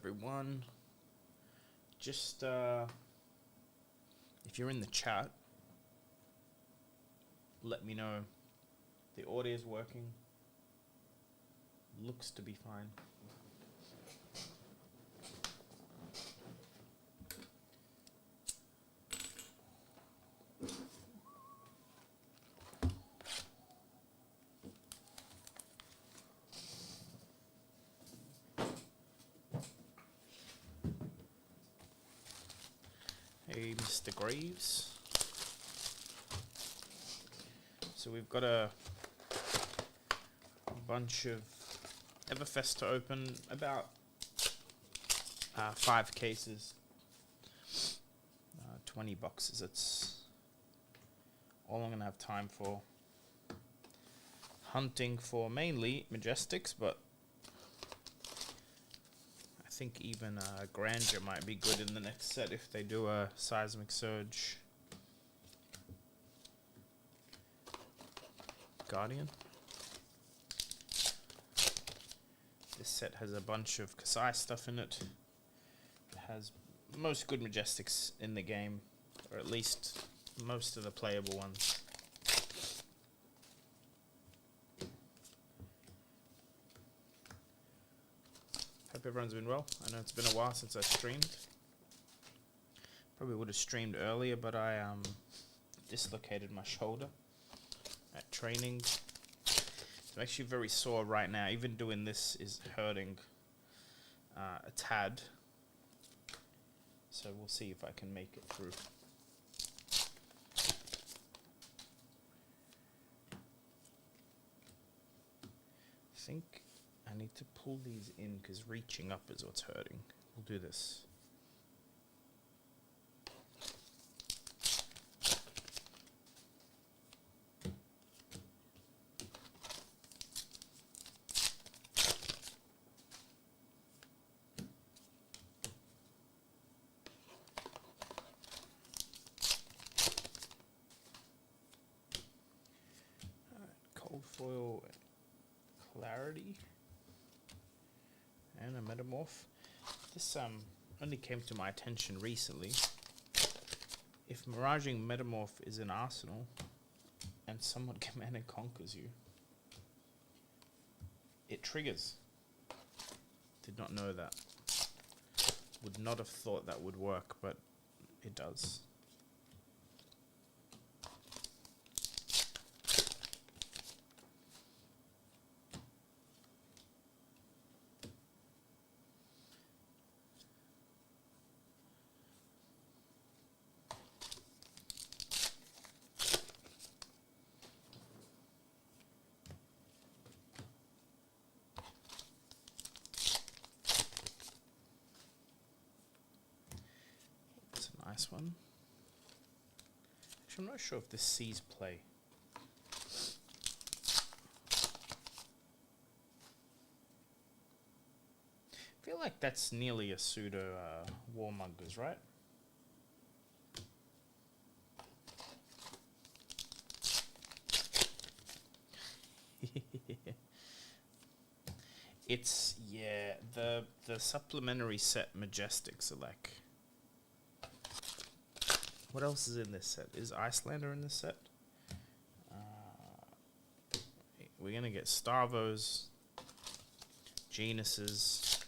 everyone. Just, if you're in the chat, let me know. The audio is working. Looks to be fine. Hey, Mr. Graves. So we've got a bunch of Everfest to open, about 5 cases, 20 boxes. It's all I'm going to have time for. Hunting for mainly Majestics, but I think even Grandeur might be good in the next set if they do a Seismic Surge. Guardian. This set has a bunch of Kasai stuff in it. It has most good Majestics in the game, or at least most of the playable ones. Hope everyone's been well. I know it's been a while since I streamed. Probably would have streamed earlier, but I dislocated my shoulder at training. I'm actually very sore right now. Even doing this is hurting a tad. So we'll see if I can make it through. I think I need to pull these in because reaching up is what's hurting. We'll do this. Foil Clarity and a Metamorph. This only came to my attention recently. If Miraging Metamorph is an arsenal and someone Command and Conquers you, it triggers. Did not know that. Would not have thought that would work, but it does. Nice one. Actually, I'm not sure if this sees play. I feel like that's nearly a pseudo Warmongers, right? It's, yeah, the supplementary set Majestics are like... What else is in this set? Is Icelander in this set? We're going to get Starvos, Genuses.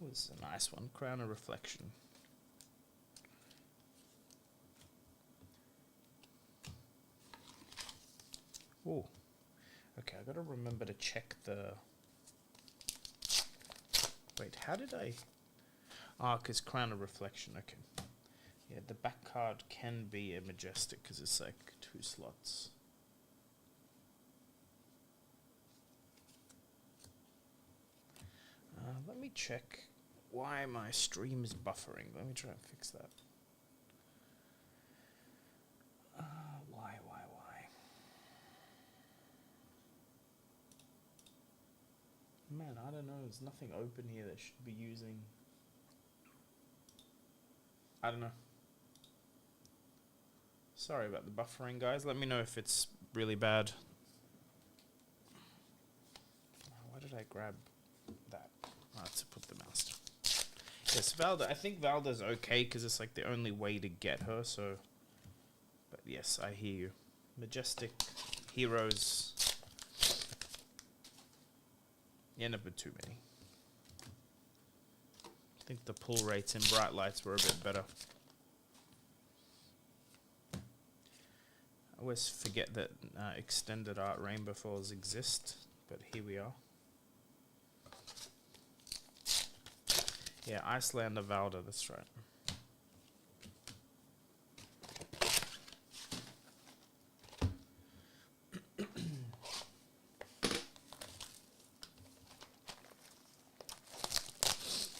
This is a nice one. Crown of Reflection. Oh. Okay, I got to remember to check the... Wait, how did I... Ah, because Crown of Reflection, okay. Yeah, the back card can be a Majestic because it's like 2 slots. Let me check why my stream is buffering. Let me try and fix that. Why? Man, I don't know. There's nothing open here that should be using... I don't know. Sorry about the buffering, guys. Let me know if it's really bad. Why did I grab that? To put the mouse down. Yes, Valda. I think Valda's okay because it's like the only way to get her. So, but yes, I hear you. Majestic heroes. Yeah, no, but too many. I think the pull rates in bright lights were a bit better. I always forget that extended art rainbow foils exist, but here we are. Yeah, Icelander Valda, that's right.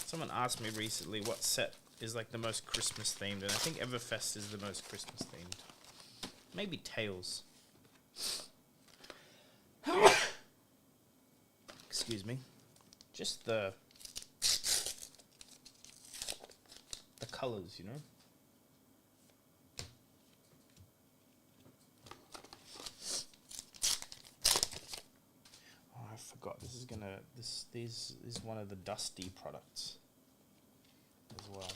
Someone asked me recently what set is like the most Christmas themed, and I think Everfest is the most Christmas themed. Maybe Tails. Excuse me. Just the colors, you know. Oh, I forgot. This is one of the Dusty products as well.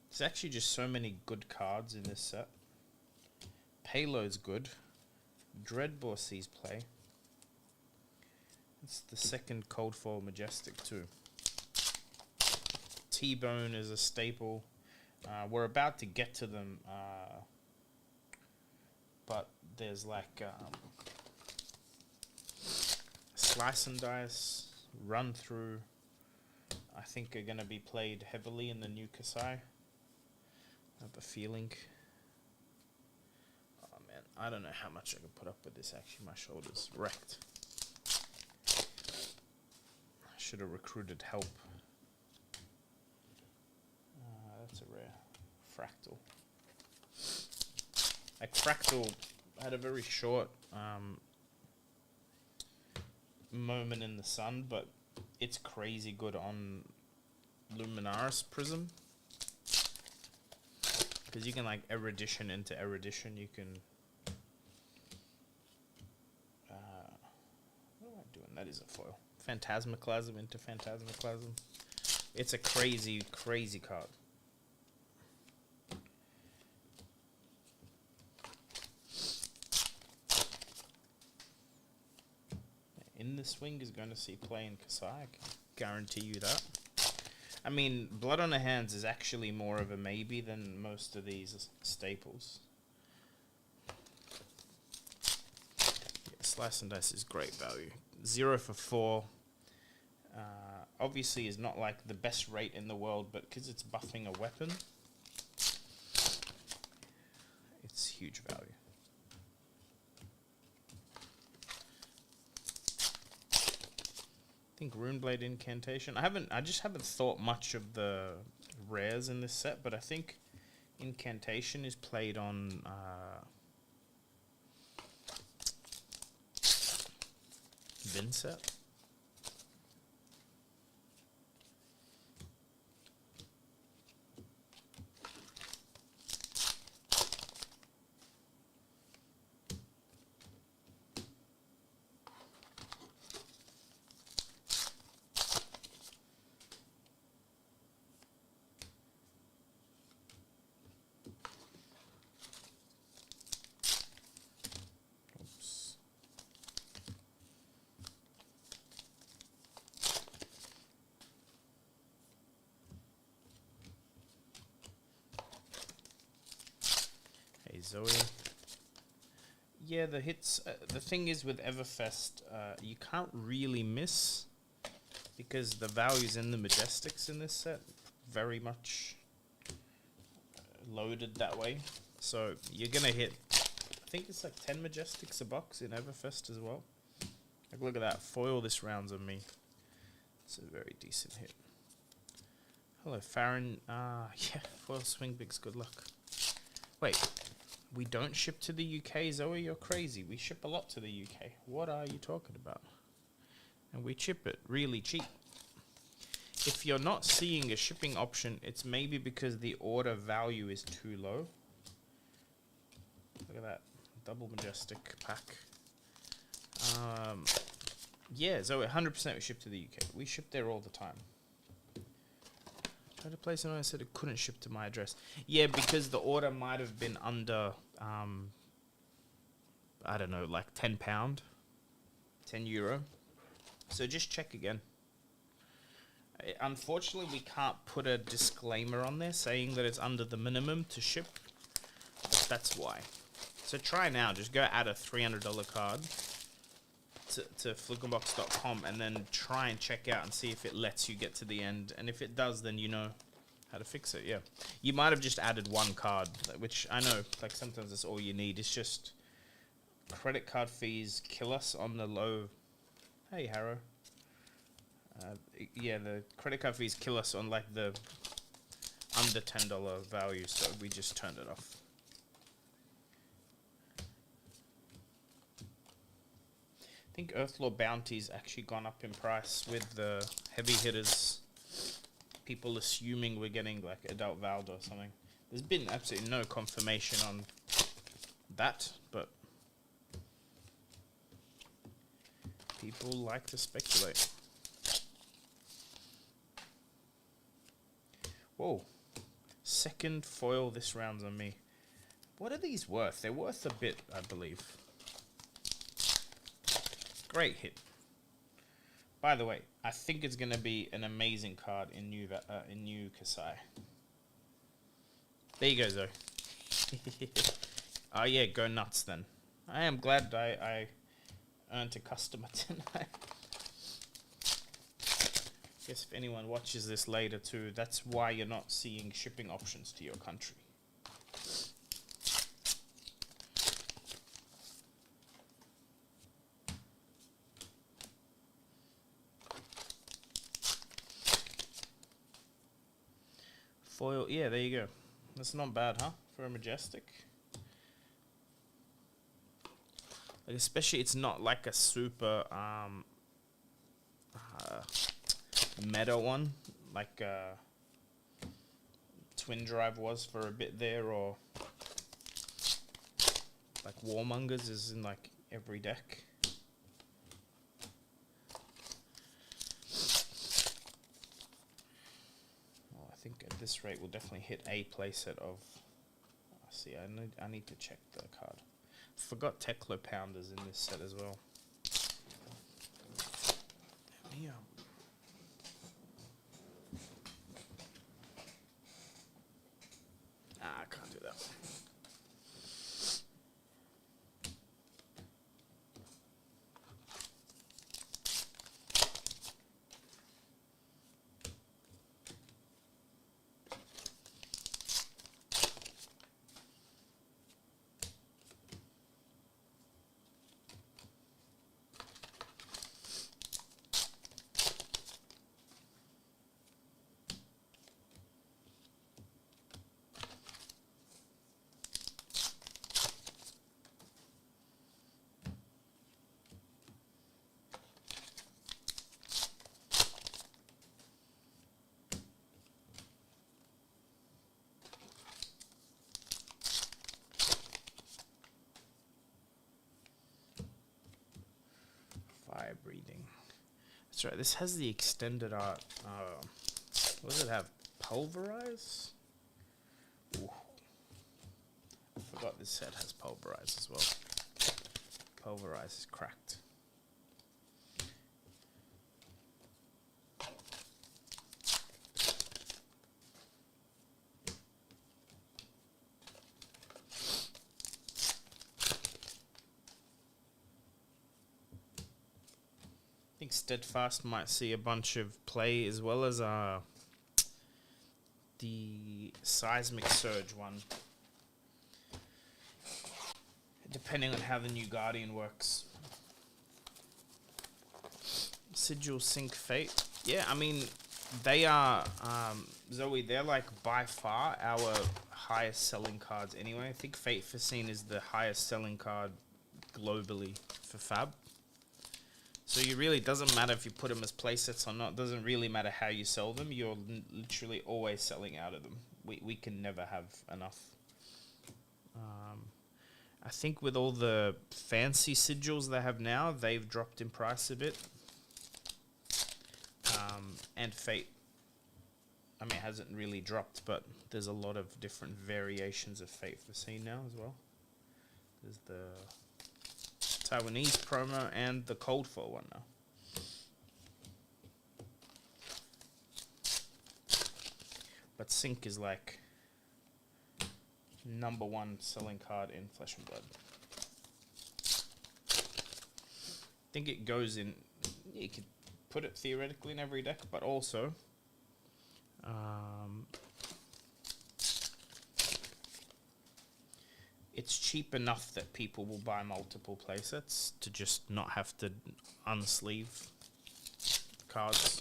There's actually just so many good cards in this set. Payload's good. Dreadbore sees play. It's the second cold foil Majestic too. T-Bone is a staple. We're about to get to them, but there's like Slice and Dice, Run Through, I think are going to be played heavily in the new Kasai. I have a feeling. Oh man, I don't know how much I can put up with this. Actually, my shoulder's wrecked. I should have recruited help. That's a rare. Fractal. Like Fractal had a very short moment in the sun, but it's crazy good on Luminaris Prism. Because you can like erudition into erudition. You can... what am I doing? That is a foil. Phantasmaclasm into Phantasmaclasm. It's a crazy, crazy card. In the swing is going to see play in Kasai. I can guarantee you that. I mean, Blood on the Hands is actually more of a maybe than most of these staples. Yeah, Slice and Dice is great value. 0 for 4. Obviously is not like the best rate in the world, but because it's buffing a weapon, it's huge value. I think Runeblade Incantation. I just haven't thought much of the rares in this set, but I think Incantation is played on Vinset. Zoe. Yeah, the hits. The thing is with Everfest, you can't really miss because the values in the Majestics in this set very much loaded that way. So you're gonna hit. I think it's like 10 Majestics a box in Everfest as well. Like look at that foil. This round's on me. It's a very decent hit. Hello, Farron. Yeah, foil swing bigs. Good luck. Wait. We don't ship to the UK, Zoe? You're crazy. We ship a lot to the UK. What are you talking about? And we ship it really cheap. If you're not seeing a shipping option, it's maybe because the order value is too low. Look at that. Double Majestic pack. Yeah, so 100% we ship to the UK. We ship there all the time. Tried to place it on, I said it couldn't ship to my address. Yeah, because the order might have been under, I don't know, like £10, €10. So just check again. Unfortunately, we can't put a disclaimer on there saying that it's under the minimum to ship. That's why. So try now. Just go add a $300 card to flickerbox.com and then try and check out and see if it lets you get to the end. And if it does, then you know how to fix it. Yeah. You might have just added one card, which I know, like sometimes that's all you need. It's just credit card fees kill us on the low. Hey, Harrow. Yeah, the credit card fees kill us on like the under $10 value, so we just turned it off. I think Earthlore Bounty's actually gone up in price with the heavy hitters. People assuming we're getting like Adult Valda or something. There's been absolutely no confirmation on that, but people like to speculate. Whoa. Second foil this round's on me. What are these worth? They're worth a bit, I believe. Great hit. By the way, I think it's going to be an amazing card in new Kasai. There you go, Zoe. Oh yeah, go nuts then. I am glad I earned a customer tonight. Guess if anyone watches this later too, that's why you're not seeing shipping options to your country. Foil, yeah, there you go. That's not bad, huh? For a Majestic. Like especially, it's not like a super meta one, like Twin Drive was for a bit there, or like Warmongers is in like every deck. Well, I think at this rate we'll definitely hit a playset of. See, I need to check the card. Forgot Teklo Pounders in this set as well. Yeah. I can't do that. Breathing. That's right. This has the extended art. What does it have? Pulverize? Ooh. I forgot this set has Pulverize as well. Pulverize is cracked. I think Steadfast might see a bunch of play as well as the Seismic Surge one. Depending on how the new Guardian works. Sigil Sync Fate. Yeah, I mean, they are, Zoe, they're like by far our highest selling cards anyway. I think Fate Facine is the highest selling card globally for Fab. So you really, doesn't matter if you put them as playsets or not. Doesn't really matter how you sell them. You're literally always selling out of them. We can never have enough. I think with all the fancy sigils they have now, they've dropped in price a bit. And Fate, I mean, it hasn't really dropped, but there's a lot of different variations of Fate for scene now as well. There's the Taiwanese promo and the Cold Fall one now. But Sync is like #1 selling card in Flesh and Blood. I think it goes in, you could put it theoretically in every deck, but also it's cheap enough that people will buy multiple playsets to just not have to unsleeve cards.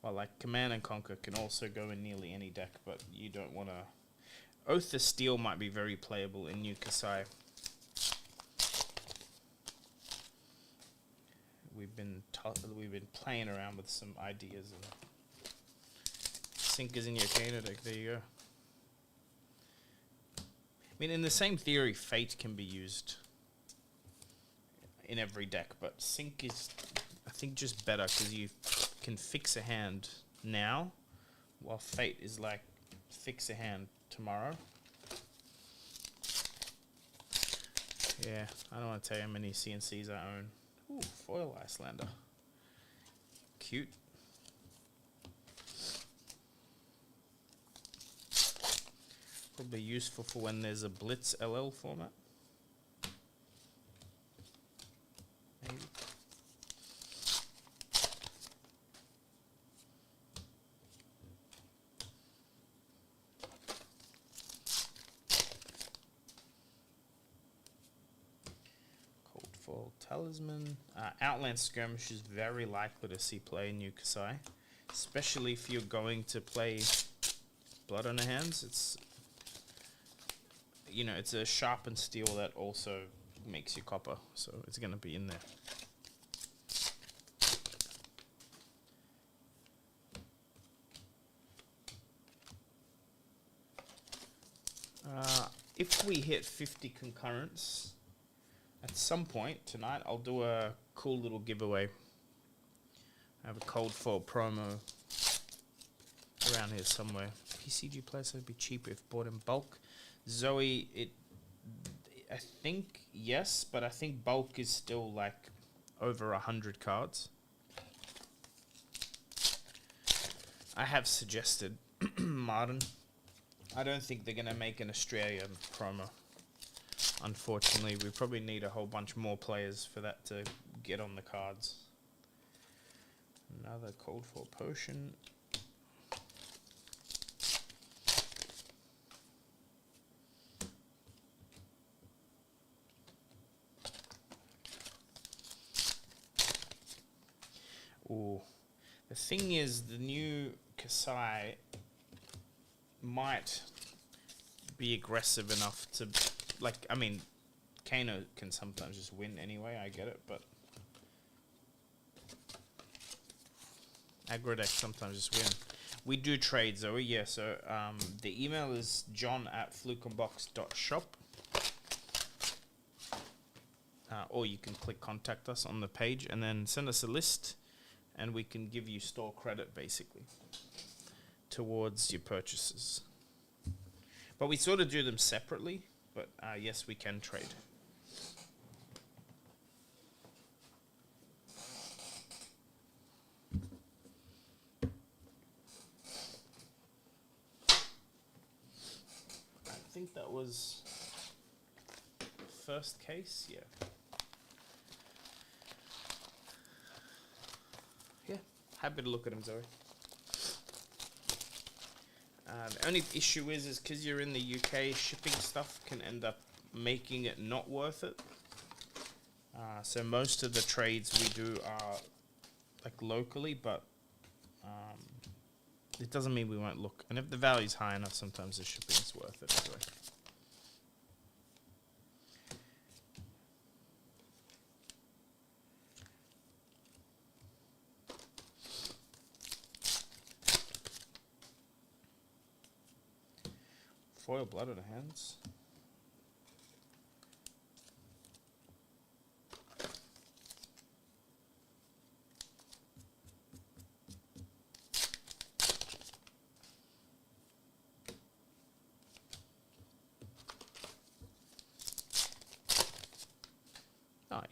Well, like Command and Conquer can also go in nearly any deck, but you don't want to... Oath of Steel might be very playable in New Kasai. We've been playing around with some ideas, and Sync is in your Kana deck. There you go. I mean, in the same theory, Fate can be used in every deck, but Sync is, I think, just better because you can fix a hand now, while Fate is like fix a hand tomorrow. Yeah, I don't want to tell you how many CNCs I own. Ooh, foil Icelander. Cute. Probably useful for when there's a Blitz LL format. Maybe. Coldfall Talisman. Outland Skirmish is very likely to see play in New Kasai, especially if you're going to play Blood on the Hands. It's, you know, it's a sharpened steel that also makes you copper, so it's going to be in there. If we hit 50 concurrents at some point tonight, I'll do a cool little giveaway. I have a Coldfall promo around here somewhere. PCG players would be cheaper if bought in bulk. Zoe, I think yes, but I think bulk is still like over 100 cards. I have suggested Martin. I don't think they're going to make an Australian promo. Unfortunately, we probably need a whole bunch more players for that to get on the cards. Another Coldfall Potion. Ooh. The thing is, the new Kasai might be aggressive enough to, like, I mean, Kano can sometimes just win anyway, I get it, but aggro deck sometimes just win. We do trade, Zoe, yeah, so the email is john@flukeandbox.shop, or you can click contact us on the page and then send us a list and we can give you store credit basically towards your purchases. But we sort of do them separately, but yes, we can trade. I think that was first case, yeah. Yeah, happy to look at them, Zoe. The only issue is because you're in the UK, shipping stuff can end up making it not worth it. So most of the trades we do are like locally, but it doesn't mean we won't look. And if the value's high enough, sometimes the shipping is worth it anyway. Foil Blood on the Hands.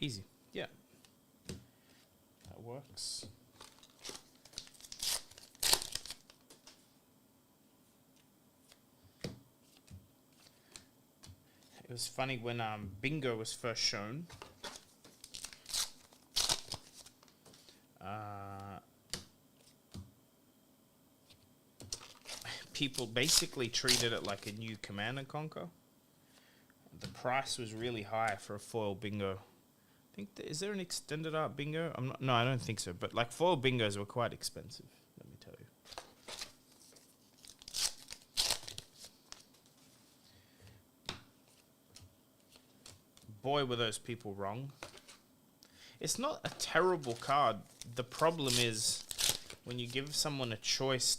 Easy. Yeah. That works. It was funny when bingo was first shown. People basically treated it like a new Command and Conquer. The price was really high for a foil bingo. I think is there an extended art bingo? No, I don't think so. But like foil bingos were quite expensive. Let me tell you. Boy, were those people wrong. It's not a terrible card. The problem is when you give someone a choice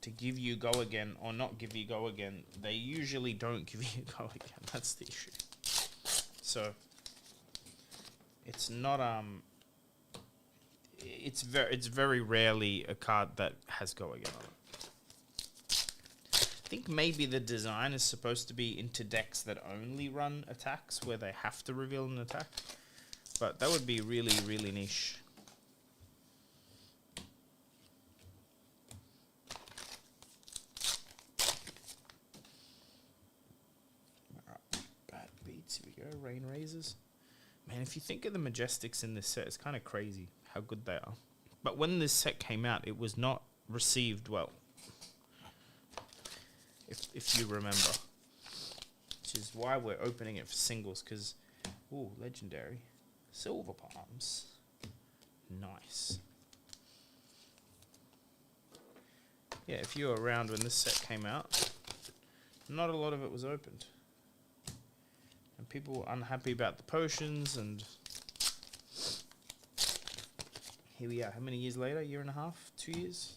to give you go again or not give you go again, they usually don't give you go again. That's the issue. So it's not it's very rarely a card that has go again on it. I think maybe the design is supposed to be into decks that only run attacks where they have to reveal an attack, but that would be really, really niche. Here we go, Rain Razors. Man, if you think of the Majestics in this set, it's kind of crazy how good they are. But when this set came out, it was not received well. If you remember. Which is why we're opening it for singles, because, ooh, legendary. Silver Palms. Nice. Yeah, if you were around when this set came out, not a lot of it was opened. And people were unhappy about the potions, and here we are. How many years later? Year and a half? 2 years?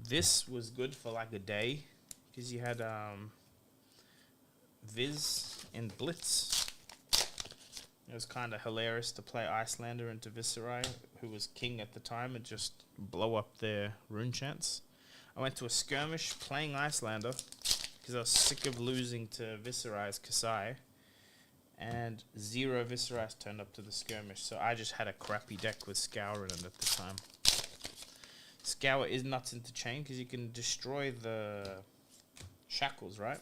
This was good for like a day, because you had Viz and Blitz. It was kind of hilarious to play Icelander into Viserai, who was king at the time, and just blow up their rune chants. I went to a skirmish playing Icelander because I was sick of losing to Viserai's Kasai, and 0 Viserais turned up to the skirmish, so I just had a crappy deck with Scour in it at the time. Scour is nuts into chain because you can destroy the shackles, right?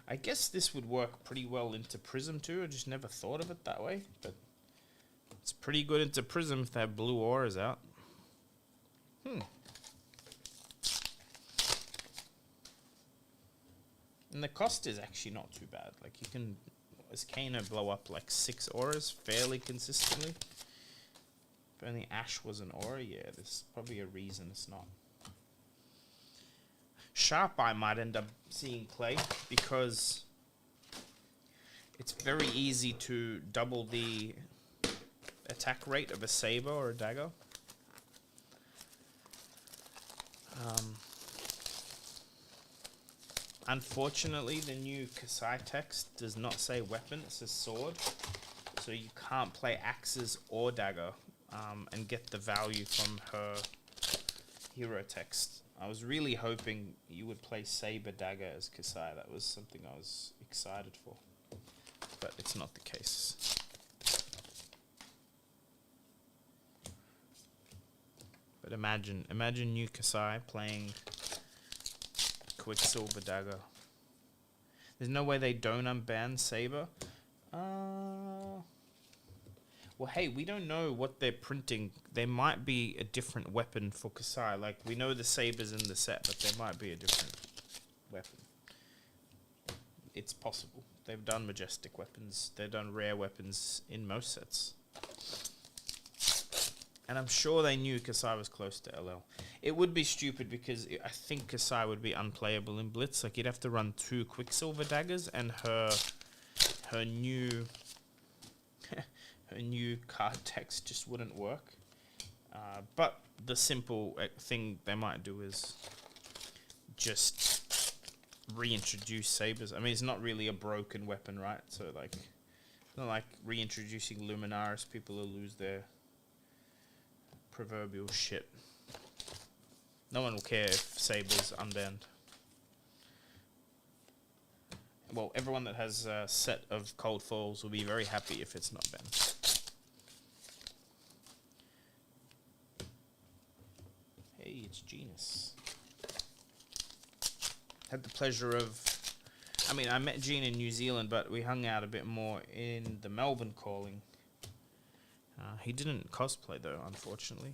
I guess this would work pretty well into Prism too. I just never thought of it that way, but it's pretty good into Prism if they have blue auras out. And the cost is actually not too bad. Like you can, as Kano, blow up like 6 auras fairly consistently. If only Ash was an aura, yeah, there's probably a reason it's not. Sharp Eye might end up seeing play because it's very easy to double the attack rate of a saber or a dagger. Unfortunately, the new Kasai text does not say weapon, it says sword. So you can't play axes or dagger and get the value from her hero text. I was really hoping you would play Saber Dagger as Kasai. That was something I was excited for. But it's not the case. But imagine new Kasai playing Quicksilver Dagger. There's no way they don't unban Saber. Well, hey, we don't know what they're printing. There might be a different weapon for Kasai. Like, we know the Saber's in the set, but there might be a different weapon. It's possible. They've done majestic weapons. They've done rare weapons in most sets. And I'm sure they knew Kasai was close to LL. It would be stupid because I think Kasai would be unplayable in Blitz. Like, you'd have to run 2 Quicksilver Daggers, and her new... a new card text just wouldn't work. But the simple thing they might do is just reintroduce sabers. I mean, it's not really a broken weapon, right? So, like, Not like reintroducing Luminaris. People will lose their proverbial shit. No one will care if Sable's unbanned. Well, everyone that has a set of cold foils will be very happy if it's not banned. Hey, it's Genus. Had the pleasure of... I mean, I met Gene in New Zealand, but we hung out a bit more in the Melbourne calling. He didn't cosplay, though, unfortunately.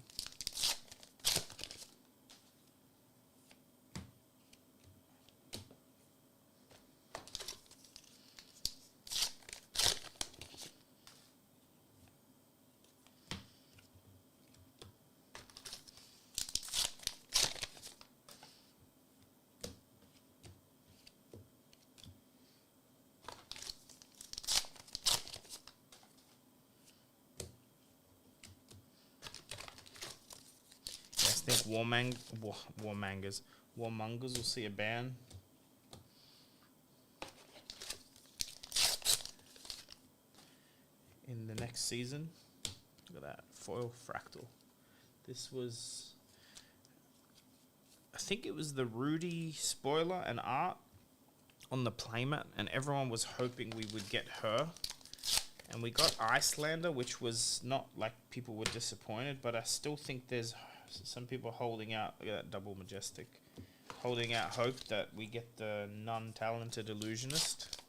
I think Warmongers will see a ban. In the next season. Look at that. Foil Fractal. This was... I think it was the Rudy spoiler and art on the playmat, and everyone was hoping we would get her. And we got Icelander, which was not like people were disappointed, but I still think there's some people holding out. Look at that double majestic. Holding out hope that we get the non-talented illusionist.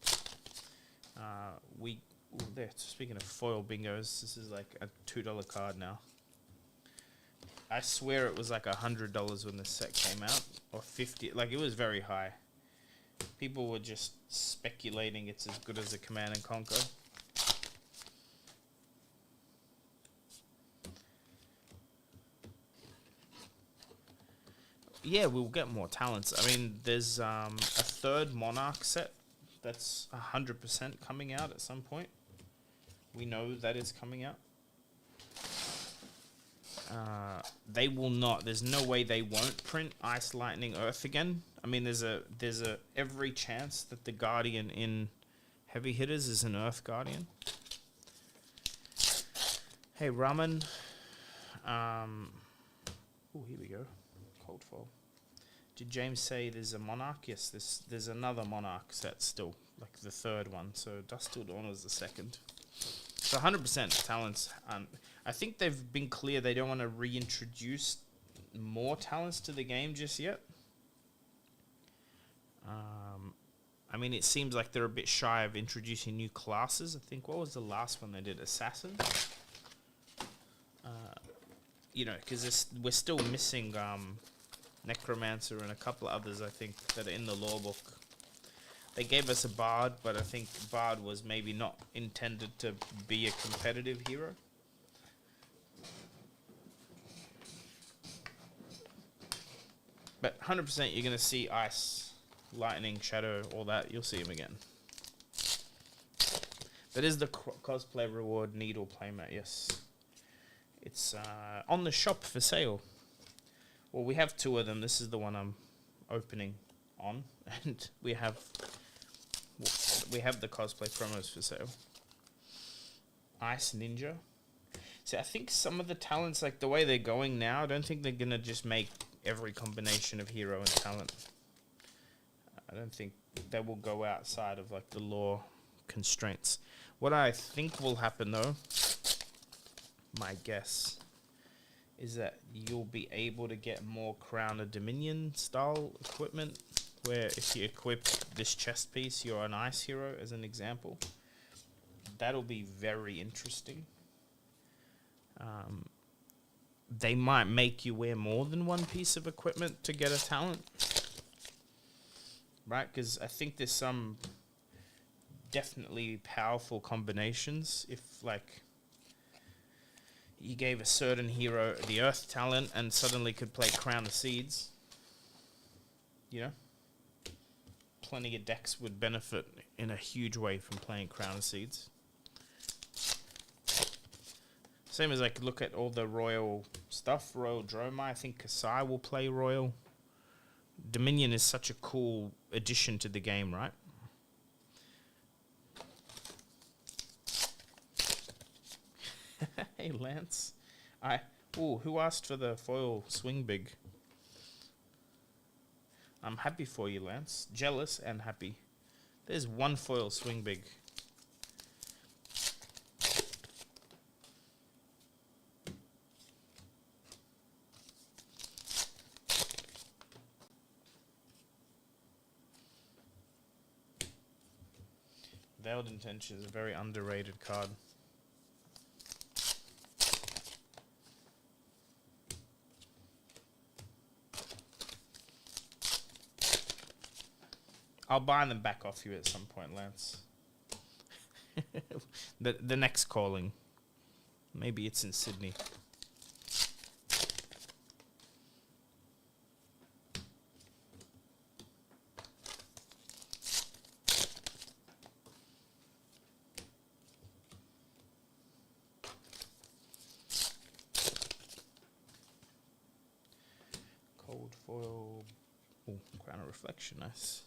Speaking of foil bingos, this is like a $2 card now. I swear it was like $100 when the set came out, or $50. Like, it was very high. People were just speculating it's as good as a Command and Conquer. Yeah, we'll get more talents. I mean, there's a third Monarch set that's 100% coming out at some point. We know that is coming out. They will not. There's no way they won't print Ice, Lightning, Earth again. I mean, there's a every chance that the Guardian in Heavy Hitters is an Earth Guardian. Hey, Ramen. Oh, here we go. Cold foil. Did James say there's a Monarch? Yes, there's another Monarch set still, like the third one. So Dust Till Dawn was the second. So 100% talents. I think they've been clear they don't want to reintroduce more talents to the game just yet. I mean, it seems like they're a bit shy of introducing new classes. I think, what was the last one they did? Assassin? You know, because we're still missing Necromancer and a couple of others, I think, that are in the lore book. They gave us a Bard, but I think Bard was maybe not intended to be a competitive hero. But 100% you're going to see Ice, Lightning, Shadow, all that. You'll see him again. That is the cosplay reward needle playmat, yes. It's on the shop for sale. Well, we have two of them. This is the one I'm opening on. And we have the cosplay promos for sale. Ice Ninja. See, I think some of the talents, like the way they're going now, I don't think they're going to just make every combination of hero and talent. I don't think they will go outside of like the lore constraints. What I think will happen though, my guess, is that you'll be able to get more Crown of Dominion style equipment, where if you equip this chest piece, you're an ice hero, as an example. That'll be very interesting. They might make you wear more than one piece of equipment to get a talent. Right? Because I think there's some definitely powerful combinations. If, like, you gave a certain hero the Earth talent and suddenly could play Crown of Seeds, you know? Plenty of decks would benefit in a huge way from playing Crown of Seeds. Same as I could look at all the Royal stuff. Royal Dromai, I think Kasai will play Royal. Dominion is such a cool addition to the game, right? Hey, Lance. Who asked for the foil swing big? I'm happy for you, Lance. Jealous and happy. There's one foil swing big. Veiled Intention is a very underrated card. I'll buy them back off you at some point, Lance. the next calling. Maybe it's in Sydney. Cold foil. Oh, Crown of Reflection, nice.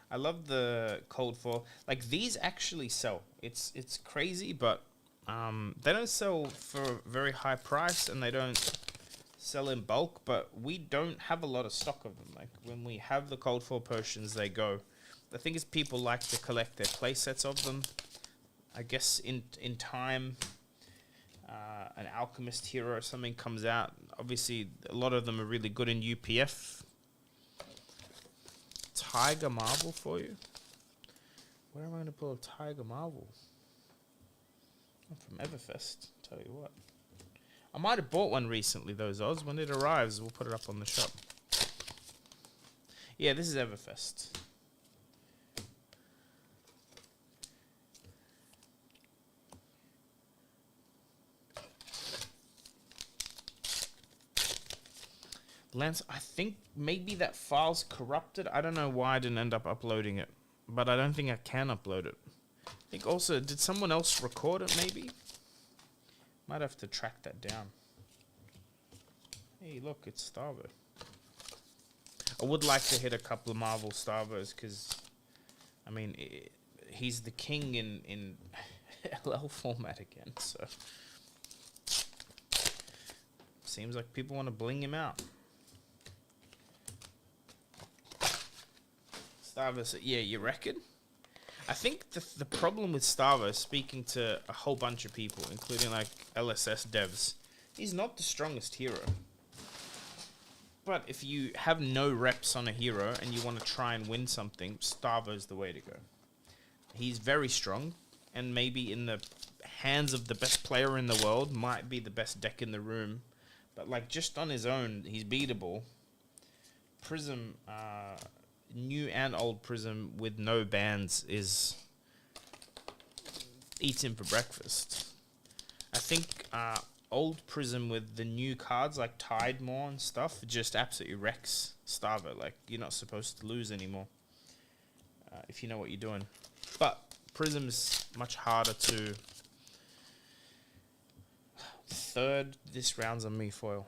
I love the cold foil. Like, these actually sell. It's crazy, but they don't sell for a very high price, and they don't sell in bulk, but we don't have a lot of stock of them. Like, when we have the cold foil potions, they go. The thing is, people like to collect their play sets of them. I guess in time, an alchemist hero or something comes out. Obviously, a lot of them are really good in UPF. Tiger Marvel for you? Where am I going to pull a Tiger Marvel? I'm from Everfest, tell you what. I might have bought one recently, those Oz. When it arrives, we'll put it up on the shop. Yeah, this is Everfest. Lance, I think maybe that file's corrupted. I don't know why I didn't end up uploading it, but I don't think I can upload it. I think also, did someone else record it maybe? Might have to track that down. Hey, look, it's Starvo. I would like to hit a couple of Marvel Starvos because, I mean, he's the king in LL format again, so. Seems like people want to bling him out. Starvo, yeah, you reckon? I think the problem with Starvo, speaking to a whole bunch of people, including like LSS devs, he's not the strongest hero. But if you have no reps on a hero and you want to try and win something, Starvo's the way to go. He's very strong, and maybe in the hands of the best player in the world, might be the best deck in the room. But like just on his own, he's beatable. Prism, new and old Prism with no bans eats him for breakfast. I think old Prism with the new cards like Tidemore and stuff just absolutely wrecks Starvo. Like, you're not supposed to lose anymore if you know what you're doing. But Prism's much harder to. Third, this round's on me foil.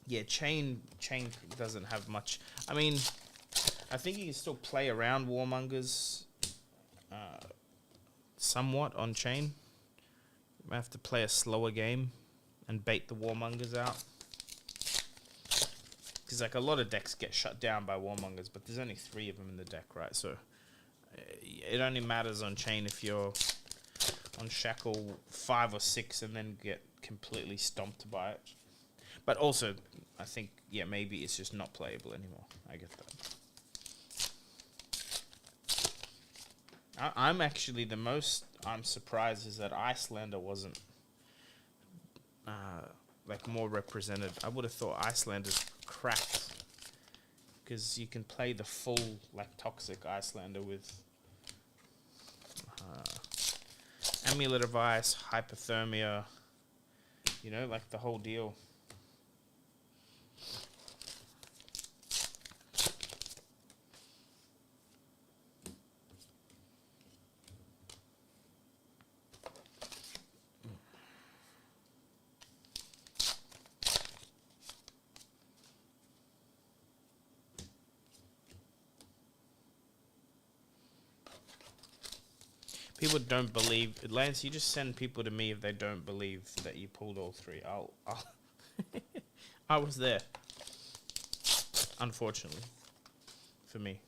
Yeah, chain doesn't have much. I mean, I think you can still play around Warmongers somewhat on chain. You might have to play a slower game and bait the Warmongers out. Because like a lot of decks get shut down by Warmongers, but there's only 3 of them in the deck, right? So it only matters on chain if you're on Shackle 5 or 6 and then get completely stomped by it. But also, I think, yeah, maybe it's just not playable anymore. I get that. I'm actually the most I'm surprised is that Icelander wasn't like more represented. I would have thought Icelander's cracked because you can play the full like toxic Icelander with Amulet of Ice, Hypothermia, you know, like the whole deal. People don't believe. Lance, you just send people to me if they don't believe that you pulled all three. I'll I was there. Unfortunately. For me.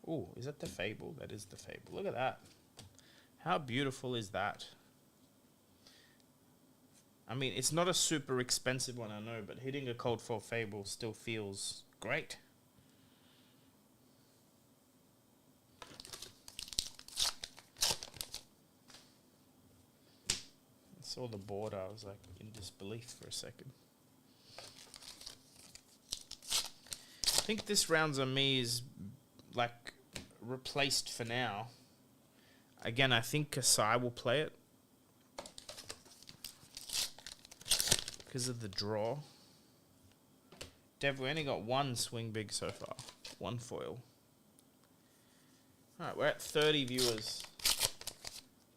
Oh, is that the fable? That is the fable. Look at that. How beautiful is that? I mean, it's not a super expensive one, I know, but hitting a cold foil fable still feels great. I saw the border, I was like in disbelief for a second. I think this rounds on me is like replaced for now. Again, I think Kasai will play it because of the draw. Dev, we only got one swing big so far. One foil. Alright, we're at 30 viewers.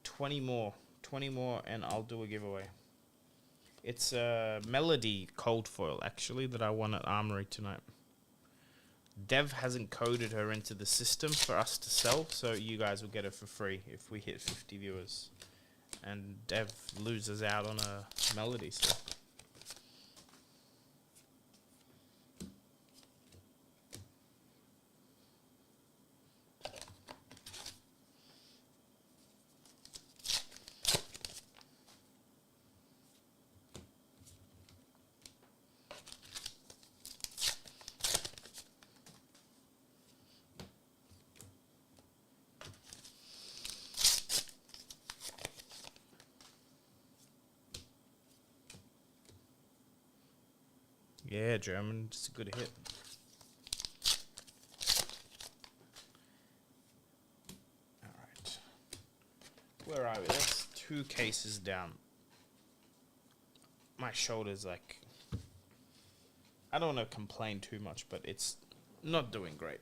20 more. 20 more and I'll do a giveaway. It's a Melody cold foil, actually, that I won at Armory tonight. Dev hasn't coded her into the system for us to sell, so you guys will get it for free if we hit 50 viewers. And Dev loses out on a Melody, so... Yeah, German, just a good hit. Alright. Where are we? That's 2 cases down. My shoulder's like... I don't want to complain too much, but it's not doing great.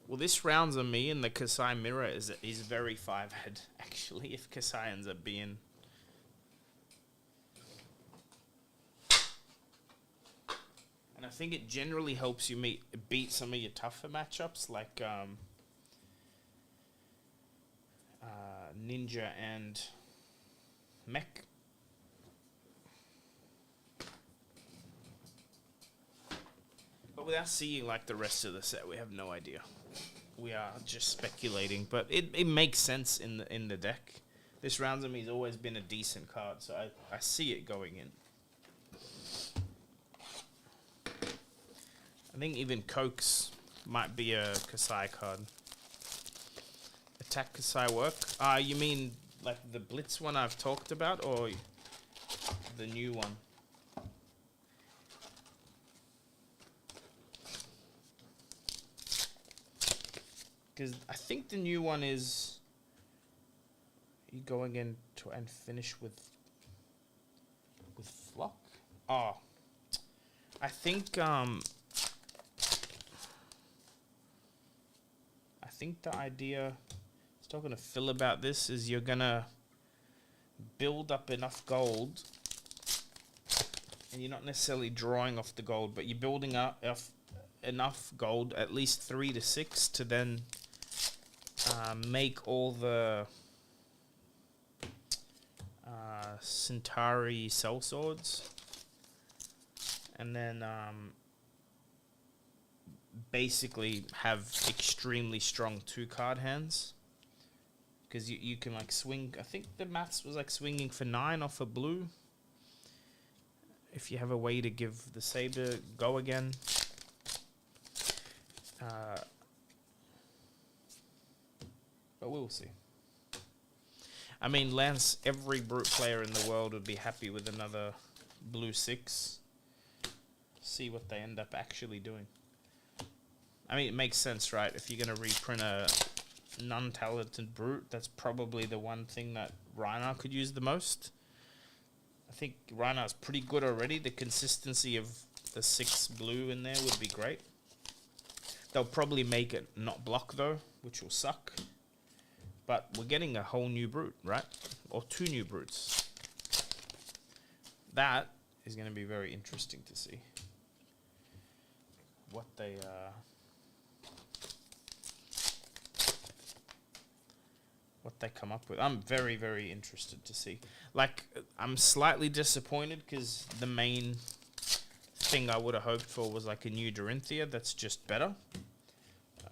Well, this rounds on me, and the Kasai mirror is very 5-head, actually, if Kasai ends up being... And I think it generally helps you beat some of your tougher matchups, like Ninja and Mech. But without seeing, like, the rest of the set, we have no idea. We are just speculating, but it makes sense in the deck. This rounds of me has always been a decent card, so I see it going in. I think even Cokes might be a Kasai card. Attack Kasai work? You mean like the Blitz one I've talked about, or the new one? Because I think the new one is you going in to and finish with Flock. Oh, I think the idea, I was talking to Phil about this, is you're gonna build up enough gold, and you're not necessarily drawing off the gold, but you're building up enough gold, at least 3 to 6, to then make all the Centauri Cell Swords, and then basically have extremely strong 2-card hands, because you can like swing. I think the maths was like swinging for 9 off a blue if you have a way to give the Saber go again. But we'll see. I mean, Lance, every brute player in the world would be happy with another blue 6. See what they end up actually doing. I mean, it makes sense, right? If you're going to reprint a non-talented brute, that's probably the one thing that Rhinar could use the most. I think Rhinar's pretty good already. The consistency of the 6 blue in there would be great. They'll probably make it not block though, which will suck. But we're getting a whole new brute, right? Or 2 new brutes. That is going to be very interesting to see. What they come up with. I'm very, very interested to see. Like, I'm slightly disappointed because the main thing I would have hoped for was like a new Dorinthia that's just better.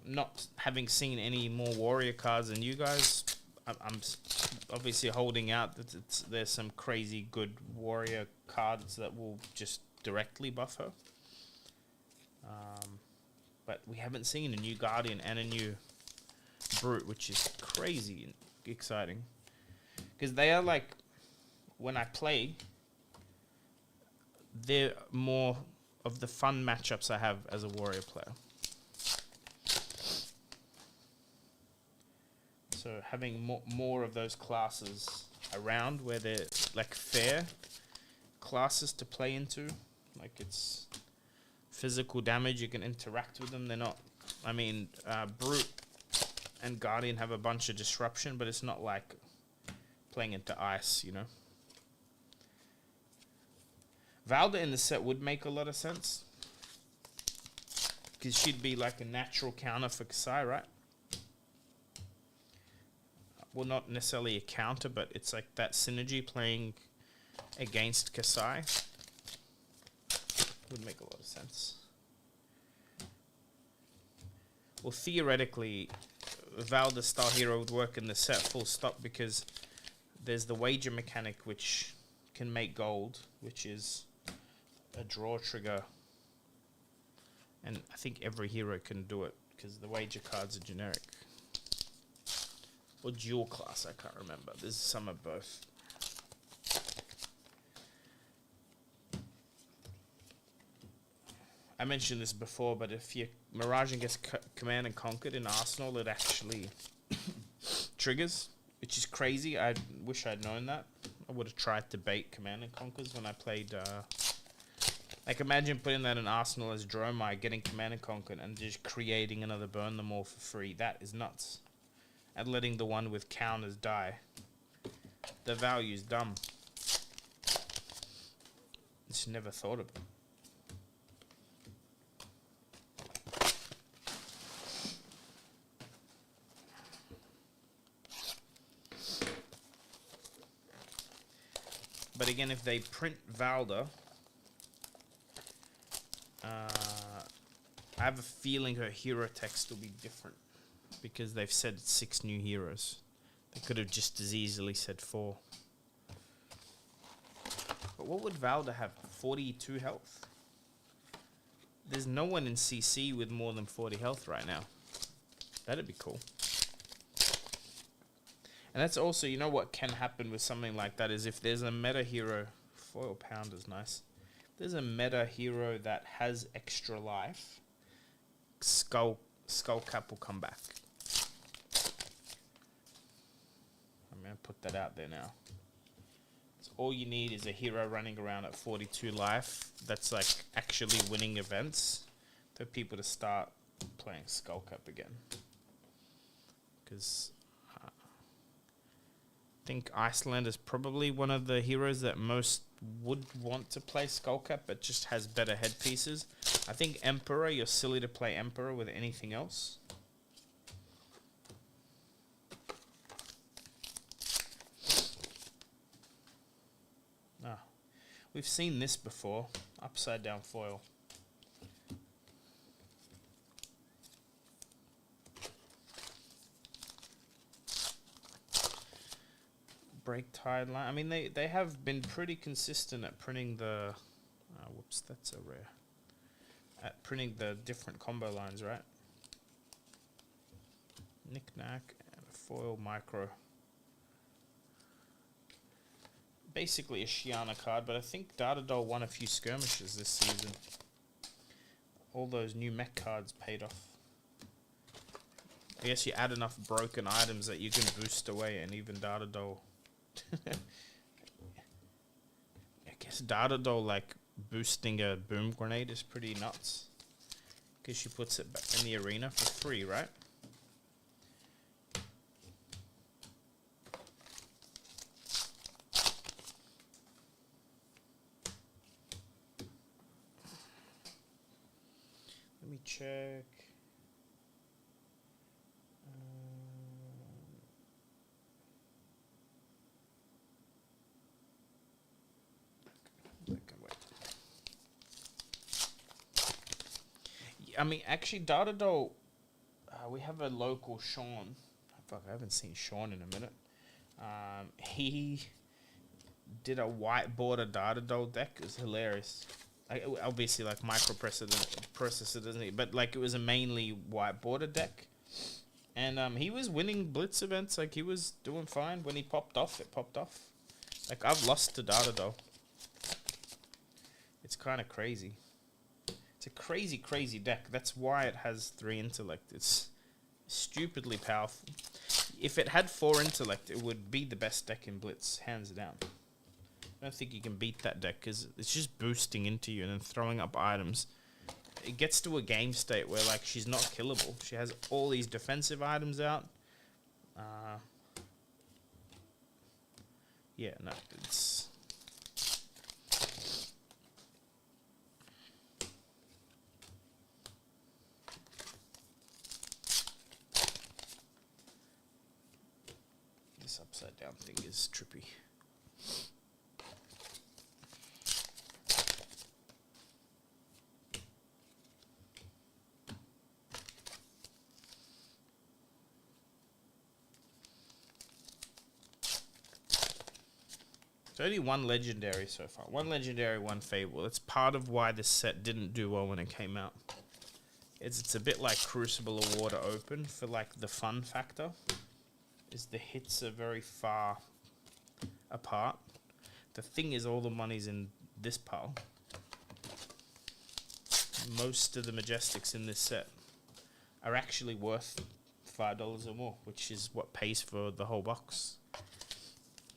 Not having seen any more warrior cards than you guys, I'm obviously holding out that there's some crazy good warrior cards that will just directly buff her. But we haven't seen a new Guardian and a new Brute, which is crazy and exciting. Because they are like, when I play, they're more of the fun matchups I have as a warrior player. So having more of those classes around where they're like fair classes to play into, like it's physical damage, you can interact with them. They're not, I mean, Brute and Guardian have a bunch of disruption, but it's not like playing into ice, you know. Valda in the set would make a lot of sense, because she'd be like a natural counter for Kasai, right? Well, not necessarily a counter, but it's like that synergy playing against Kasai would make a lot of sense. Well, theoretically, Valda style hero would work in the set full stop, because there's the wager mechanic which can make gold, which is a draw trigger, and I think every hero can do it because the wager cards are generic. Or dual class, I can't remember. There's some of both. I mentioned this before, but if your Miraging gets Command and Conquered in Arsenal, it actually triggers, which is crazy. I wish I'd known that. I would have tried to bait Command and Conquers when I played. Like, imagine putting that in Arsenal as Dromai, getting Command and Conquered, and just creating another Burn Them All for free. That is nuts. And letting the one with counters die. The value's dumb. Just never thought of it. But again, if they print Valda, I have a feeling her hero text will be different, because they've said 6 new heroes. They could have just as easily said 4. But what would Valda have? 42 health? There's no one in CC with more than 40 health right now. That'd be cool. And that's also, you know what can happen with something like that is if there's a meta hero, Foil Pounder's nice. If there's a meta hero that has extra life, Skull Cap will come back. I'm going to put that out there now. So all you need is a hero running around at 42 life that's like actually winning events for people to start playing Skull Cap again. Because I think Iceland is probably one of the heroes that most would want to play Skull Cap, but just has better headpieces. I think Emperor, you're silly to play Emperor with anything else. We've seen this before. Upside down foil. Break Tide line. I mean, they have been pretty consistent at printing the... whoops, that's a rare. At printing the different combo lines, right? Knick-knack and a foil micro. Basically a Shiana card, but I think Data Doll won a few skirmishes this season. All those new mech cards paid off. I guess you add enough broken items that you can boost away, and even Data Doll. I guess Data Doll, like, boosting a boom grenade is pretty nuts. because she puts it back in the arena for free, right? Let me check. I mean, actually, Data Doll, we have a local Sean. Fuck, I haven't seen Sean in a minute. He did a white border Data Doll deck. It was hilarious. Obviously, like processor doesn't it? But like it was a mainly white border deck. And he was winning Blitz events. Like he was doing fine. When he popped off, it popped off. Like I've lost to Data Doll. It's kind of crazy. It's a crazy, crazy deck. That's why it has 3 intellect. It's stupidly powerful. If it had 4 intellect, it would be the best deck in Blitz, hands down. I don't think you can beat that deck because it's just boosting into you and then throwing up items. It gets to a game state where like she's not killable. She has all these defensive items out. Yeah, no, it's... This upside down thing is trippy. There's only 1 legendary so far. 1 legendary, 1 fable. That's part of why this set didn't do well when it came out. It's a bit like Crucible or Water Open for like the fun factor. Is the hits are very far apart. The thing is all the money's in this pile. Most of the Majestics in this set are actually worth $5 or more, which is what pays for the whole box.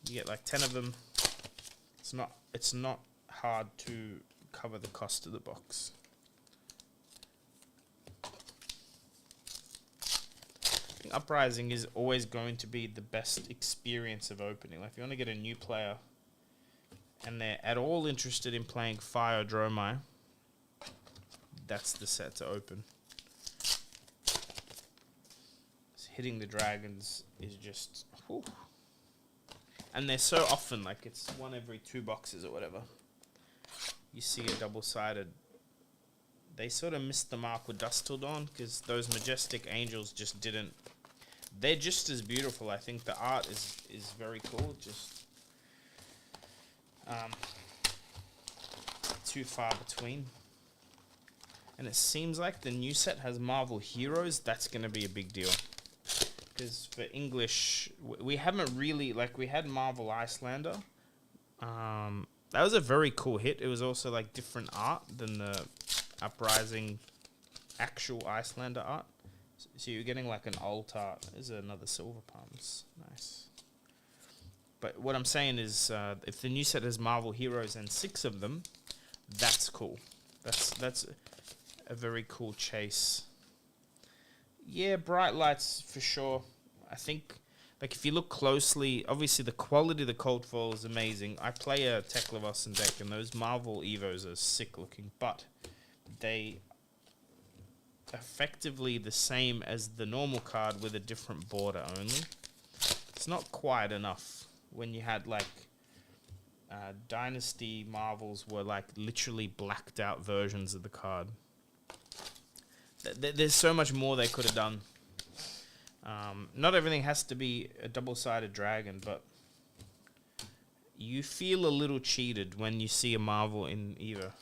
You get like 10 of them. It's not hard to cover the cost of the box. I think Uprising is always going to be the best experience of opening. Like if you want to get a new player and they're at all interested in playing Fire Dromai, that's the set to open. Hitting the dragons is just... Whew. And they're so often, like it's 1 every 2 boxes or whatever. You see a double-sided. They sort of missed the mark with Dusk Till Dawn because those Majestic Angels just didn't. They're just as beautiful. I think the art is very cool. Just too far between. And it seems like the new set has Marvel Heroes. That's going to be a big deal. Because for English, we haven't really, like we had Marvel Icelander. That was a very cool hit. It was also like different art than the Uprising actual Icelander art. So you're getting like an alt art. There's another Silver Palms. Nice. But what I'm saying is, if the new set has Marvel Heroes and 6 of them, that's cool. That's a very cool chase. Yeah, bright lights for sure. I think, like, if you look closely, obviously the quality of the cold foil is amazing. I play a Teklevossen deck, and those Marvel Evos are sick looking, but they effectively the same as the normal card with a different border only. It's not quite enough when you had, like, Dynasty Marvels were, like, literally blacked out versions of the card. There's so much more they could have done. Not everything has to be a double-sided dragon, but you feel a little cheated when you see a Marvel in Evo.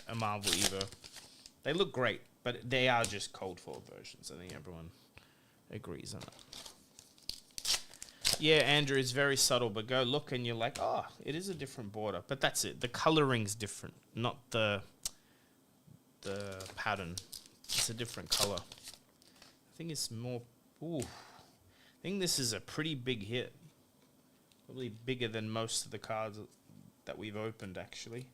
A Marvel Evo. They look great, but they are just cold foil versions. I think everyone agrees on that. Yeah, Andrew, it's very subtle, but go look and you're like, oh, it is a different border. But that's it. The coloring's different, not the pattern. It's a different color. I think it's more... Ooh. I think this is a pretty big hit. Probably bigger than most of the cards that we've opened, actually.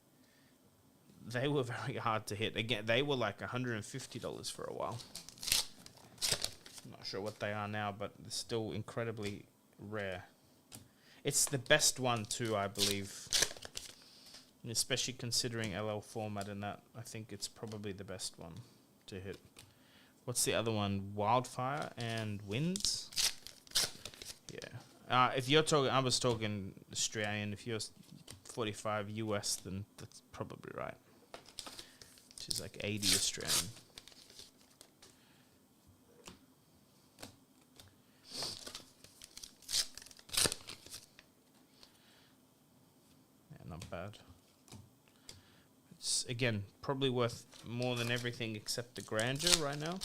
they were very hard to hit. Again, they were like $150 for a while. I'm not sure what they are now, but they're still incredibly rare. It's the best one too, I believe. And especially considering LL format and that, I think it's probably the best one to hit. What's the other one? Wildfire and Winds? Yeah. If you're talking, I was talking Australian. If you're 45 US, then that's probably right. Which is like 80 Australian. Yeah, not bad. It's, again, probably worth more than everything except the grandeur right now.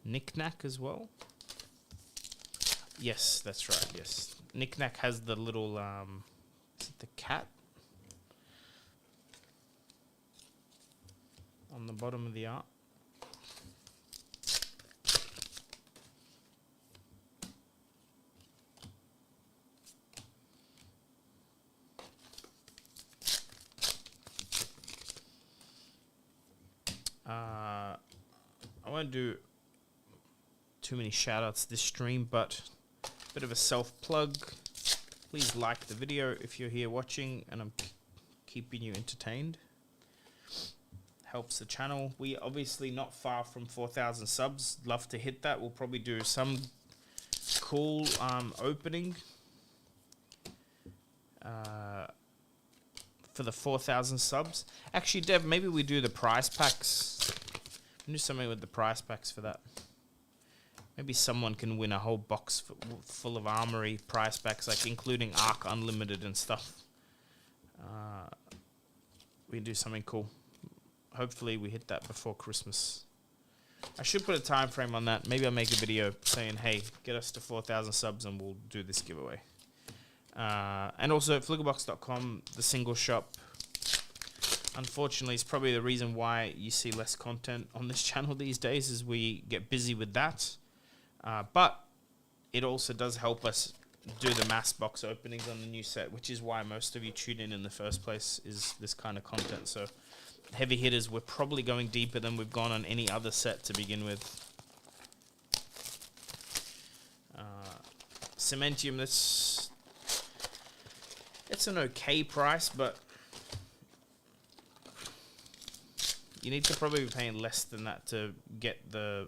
Knick-Knack as well. Yes, that's right, yes. Knick-Knack has the little, is it the cat? On the bottom of the art. I won't do too many shout outs this stream, but a bit of a self plug. Please like the video if you're here watching and I'm keeping you entertained. Helps the channel. We obviously not far from 4,000 subs. Love to hit that. We'll probably do some cool opening for the 4,000 subs. Actually, Dev, maybe we do the prize packs. Do something with the prize packs for that. Maybe someone can win a whole box full of Armory prize packs, like including Arc Unlimited and stuff. We can do something cool. Hopefully we hit that before Christmas. I should put a time frame on that. Maybe I'll make a video saying, hey, get us to 4,000 subs and we'll do this giveaway. And also flickerbox.com, the single shop. Unfortunately, it's probably the reason why you see less content on this channel these days, is we get busy with that. But it also does help us do the mass box openings on the new set, which is why most of you tune in the first place, is this kind of content. So heavy hitters, we're probably going deeper than we've gone on any other set to begin with. Cementium, it's an okay price, but you need to probably be paying less than that to get the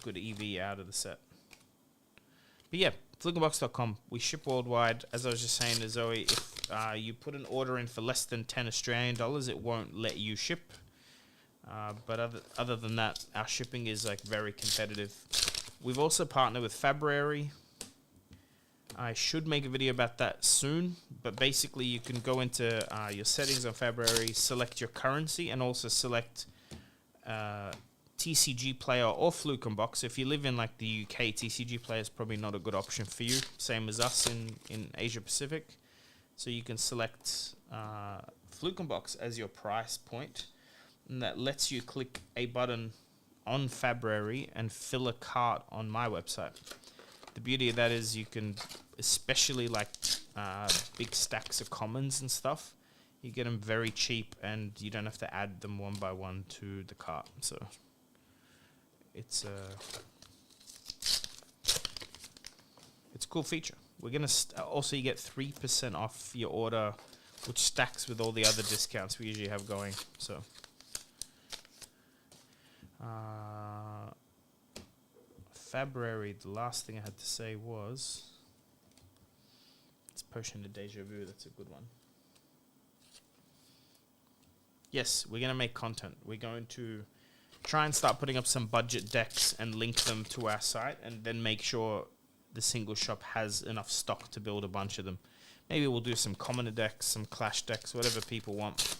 good EV out of the set. But yeah, flickerbox.com. We ship worldwide. As I was just saying to Zoe, if you put an order in for less than 10 Australian dollars, it won't let you ship. But other than that, our shipping is like very competitive. We've also partnered with February. I should make a video about that soon, but basically you can go into your settings on February, select your currency, and also select TCG player or Fluken box. If you live in like the UK, TCG player is probably not a good option for you, same as us in Asia Pacific. So you can select Fluken box as your price point, and that lets you click a button on February and fill a cart on my website. The beauty of that is you can, especially like big stacks of commons and stuff, you get them very cheap and you don't have to add them one by one to the cart. So it's a cool feature. We're gonna also, you get 3% off your order, which stacks with all the other discounts we usually have going. So February, the last thing I had to say was, it's Potion to Deja Vu. That's a good one. Yes, we're going to make content. We're going to try and start putting up some budget decks and link them to our site, and then make sure the single shop has enough stock to build a bunch of them. Maybe we'll do some commoner decks, some clash decks, whatever people want.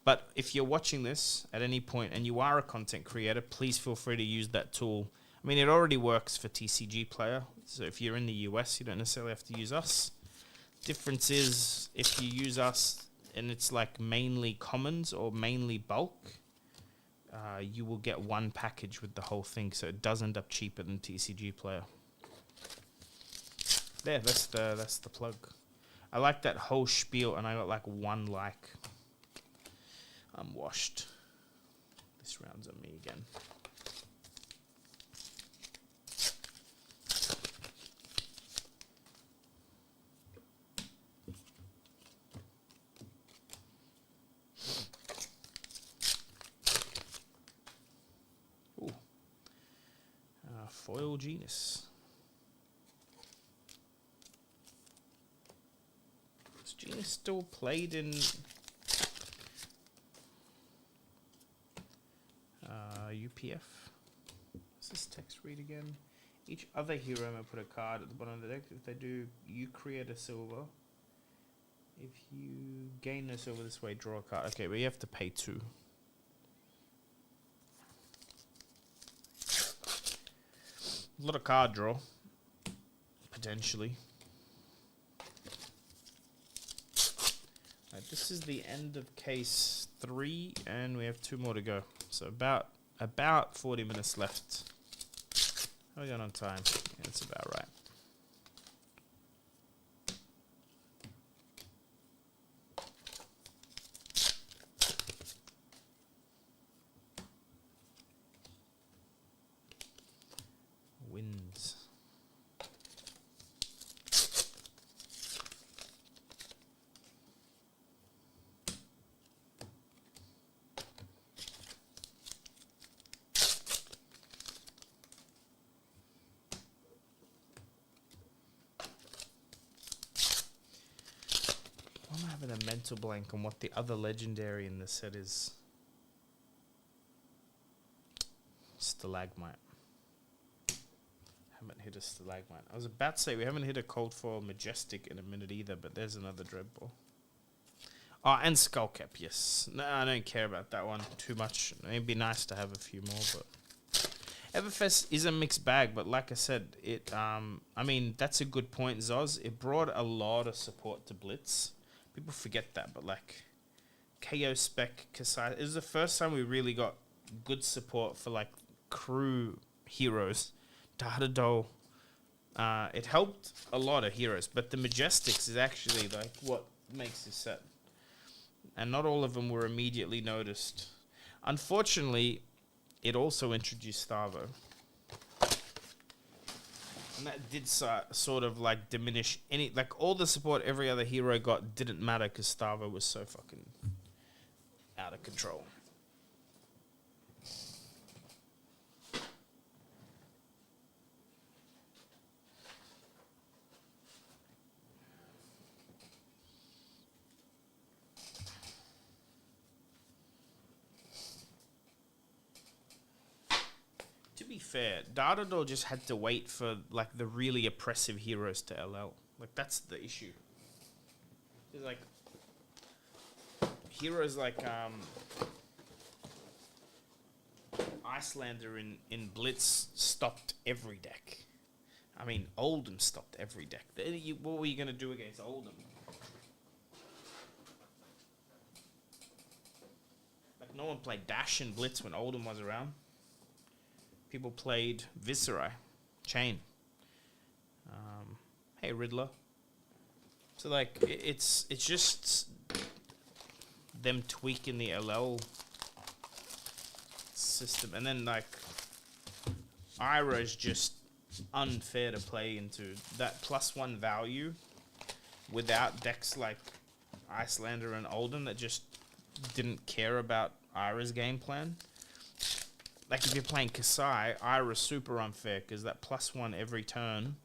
But if you're watching this at any point and you are a content creator, please feel free to use that tool. I mean, it already works for TCG Player, so if you're in the US, you don't necessarily have to use us. Difference is, if you use us and it's like mainly commons or mainly bulk, you will get one package with the whole thing, so it does end up cheaper than TCG Player. There, that's the plug. I like that whole spiel, and I got like 1 like. I'm washed. This round's on me again. Ooh. Foil Genus. Is Genus still played in UPF? What's this text read again? Each other hero may put a card at the bottom of the deck. If they do, you create a silver. If you gain no silver this way, draw a card. Okay, but you have to pay 2. A lot of card draw. Potentially. Right, this is the end of case 3, and we have 2 more to go. So about 40 minutes left. How are we going on time? Yeah, that's about right. Winds. I'm having a mental blank on what the other legendary in this set is. Stalagmite. Haven't hit a Stalagmite. I was about to say we haven't hit a cold foil Majestic in a minute either, but there's another Dreadball. Oh, and Skullcap, yes. No, I don't care about that one too much. It'd be nice to have a few more, but Everfest is a mixed bag, but like I said, it I mean, that's a good point, Zoz. It brought a lot of support to Blitz. People forget that, but like KO Spec, Kasai, it was the first time we really got good support for like crew heroes. Data Doll. It helped a lot of heroes, but the Majestics is actually like what makes this set. And not all of them were immediately noticed. Unfortunately, it also introduced Starvo. And that did sort of like diminish any, like all the support every other hero got didn't matter because Starvo was so fucking out of control. To be fair, Dardador just had to wait for like the really oppressive heroes to LL. Like that's the issue. There's like heroes like Icelander in Blitz stopped every deck. I mean, Oldham stopped every deck. What were you gonna do against Oldham? Like no one played Dash in Blitz when Oldham was around. People played Viserai, Chain. Hey Riddler. So like it's just them tweaking the LL system, and then like Ira is just unfair to play into that +1 value without decks like Icelander and Oldham that just didn't care about Ira's game plan. Like if you're playing Kasai, Ira's super unfair because that +1 every turn,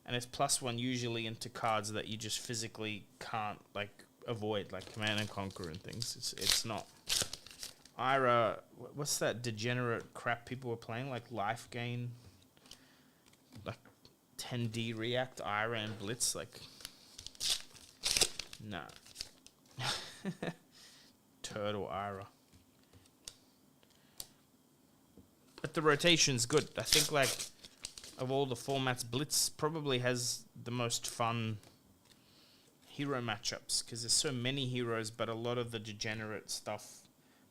and it's +1 usually into cards that you just physically can't like avoid, like Command and Conquer and things. It's not. Ira, what's that degenerate crap people were playing? Like life gain, like 10D react, Ira and Blitz, like nah. Turtle Ira. But the rotation's good. I think, like, of all the formats, Blitz probably has the most fun hero matchups because there's so many heroes, but a lot of the degenerate stuff,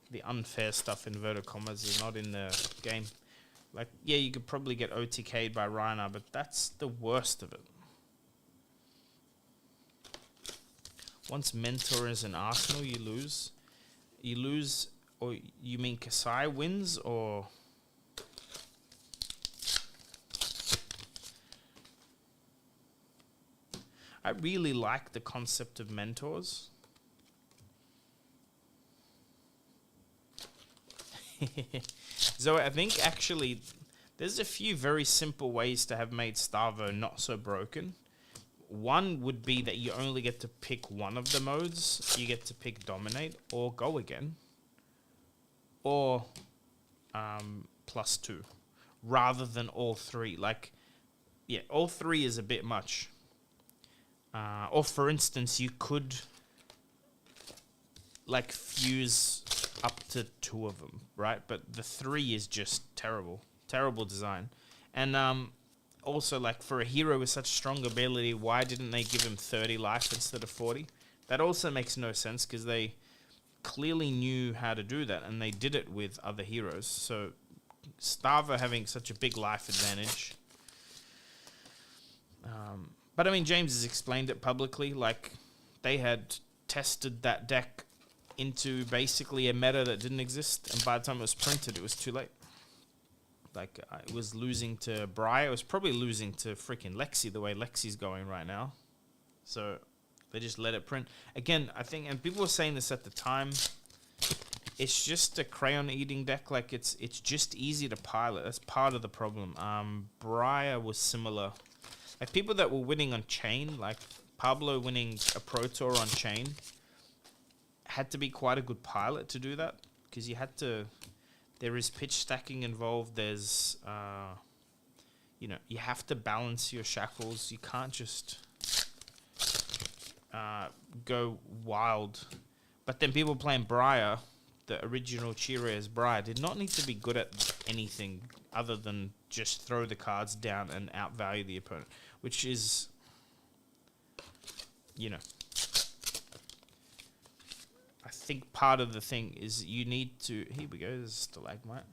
the unfair stuff, inverted commas, is not in the game. Like, yeah, you could probably get OTK'd by Reiner, but that's the worst of it. Once Mentor is an Arsenal, you lose. You lose, or you mean Kasai wins, or... I really like the concept of mentors. So I think actually there's a few very simple ways to have made Starvo not so broken. One would be that you only get to pick one of the modes. You get to pick Dominate or Go Again. Or +2. Rather than all three. Like, yeah, all three is a bit much. Or for instance, you could like fuse up to 2 of them, right? But the 3 is just terrible. Terrible design. And also, like, for a hero with such strong ability, why didn't they give him 30 life instead of 40? That also makes no sense, because they clearly knew how to do that, and they did it with other heroes. So, Starvo having such a big life advantage. But, I mean, James has explained it publicly. Like, they had tested that deck into basically a meta that didn't exist, and by the time it was printed, it was too late. Like, it was losing to Briar. It was probably losing to freaking Lexi, the way Lexi's going right now. So, they just let it print. Again, I think, and people were saying this at the time, it's just a crayon-eating deck. Like, it's just easy to pilot. That's part of the problem. Briar was similar. Like, people that were winning on Chain, like Pablo winning a Pro Tour on Chain, had to be quite a good pilot to do that. Because you had to... There is pitch stacking involved. There's, you know, you have to balance your shackles. You can't just go wild. But then people playing Briar, the original Chira's Briar, did not need to be good at anything other than just throw the cards down and outvalue the opponent, which is, you know, I think part of the thing is you need to... Here we go, there's a stalagmite.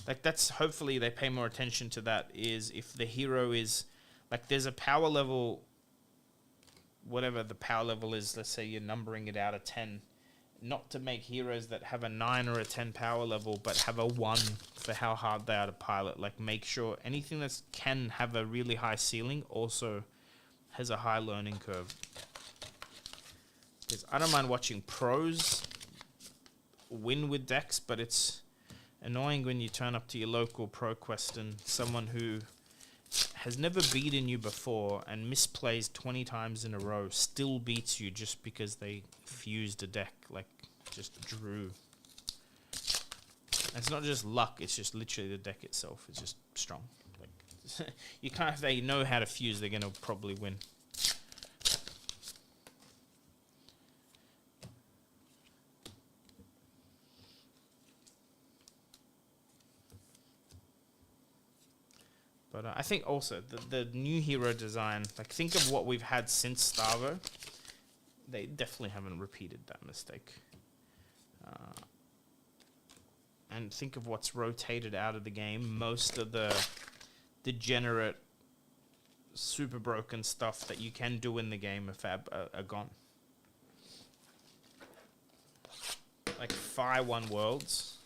Like, that's... Hopefully they pay more attention to that, is if the hero is... Like, there's a power level... Whatever the power level is, let's say you're numbering it out of 10. Not to make heroes that have a 9 or a 10 power level, but have a 1 for how hard they are to pilot. Like, make sure anything that can have a really high ceiling also has a high learning curve. Because I don't mind watching pros win with decks, but it's annoying when you turn up to your local pro quest and someone who has never beaten you before and misplays 20 times in a row still beats you just because they fused a deck, like just drew. And it's not just luck, it's just literally the deck itself is just strong. Like, you can't, if they know how to fuse, they're going to probably win. But I think also the new hero design, like, think of what we've had since Starvo. They definitely haven't repeated that mistake. And think of what's rotated out of the game. Most of the degenerate, super broken stuff that you can do in the game of Fab are gone. Like Fire One Worlds.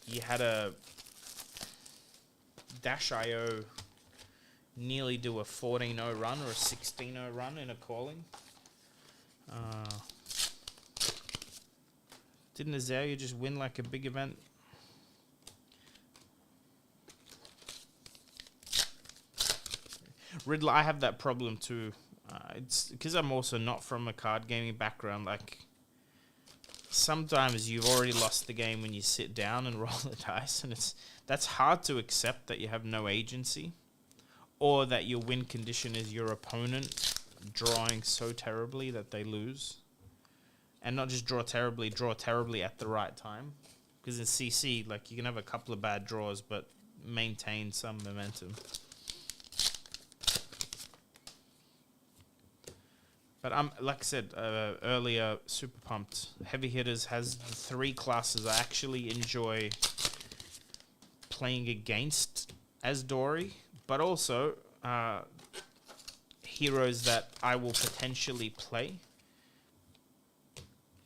You had a Dash.io nearly do a 14-0 run or a 16-0 run in a calling. Didn't Azalea just win like a big event? Riddler, I have that problem too. It's because I'm also not from a card gaming background. Like, sometimes you've already lost the game when you sit down and roll the dice, and that's hard to accept, that you have no agency, or that your win condition is your opponent drawing so terribly that they lose. And not just draw terribly at the right time. Because in CC, like, you can have a couple of bad draws, but maintain some momentum. But I'm, like I said earlier, super pumped. Heavy Hitters has the 3 classes I actually enjoy playing against as Dory, but also heroes that I will potentially play,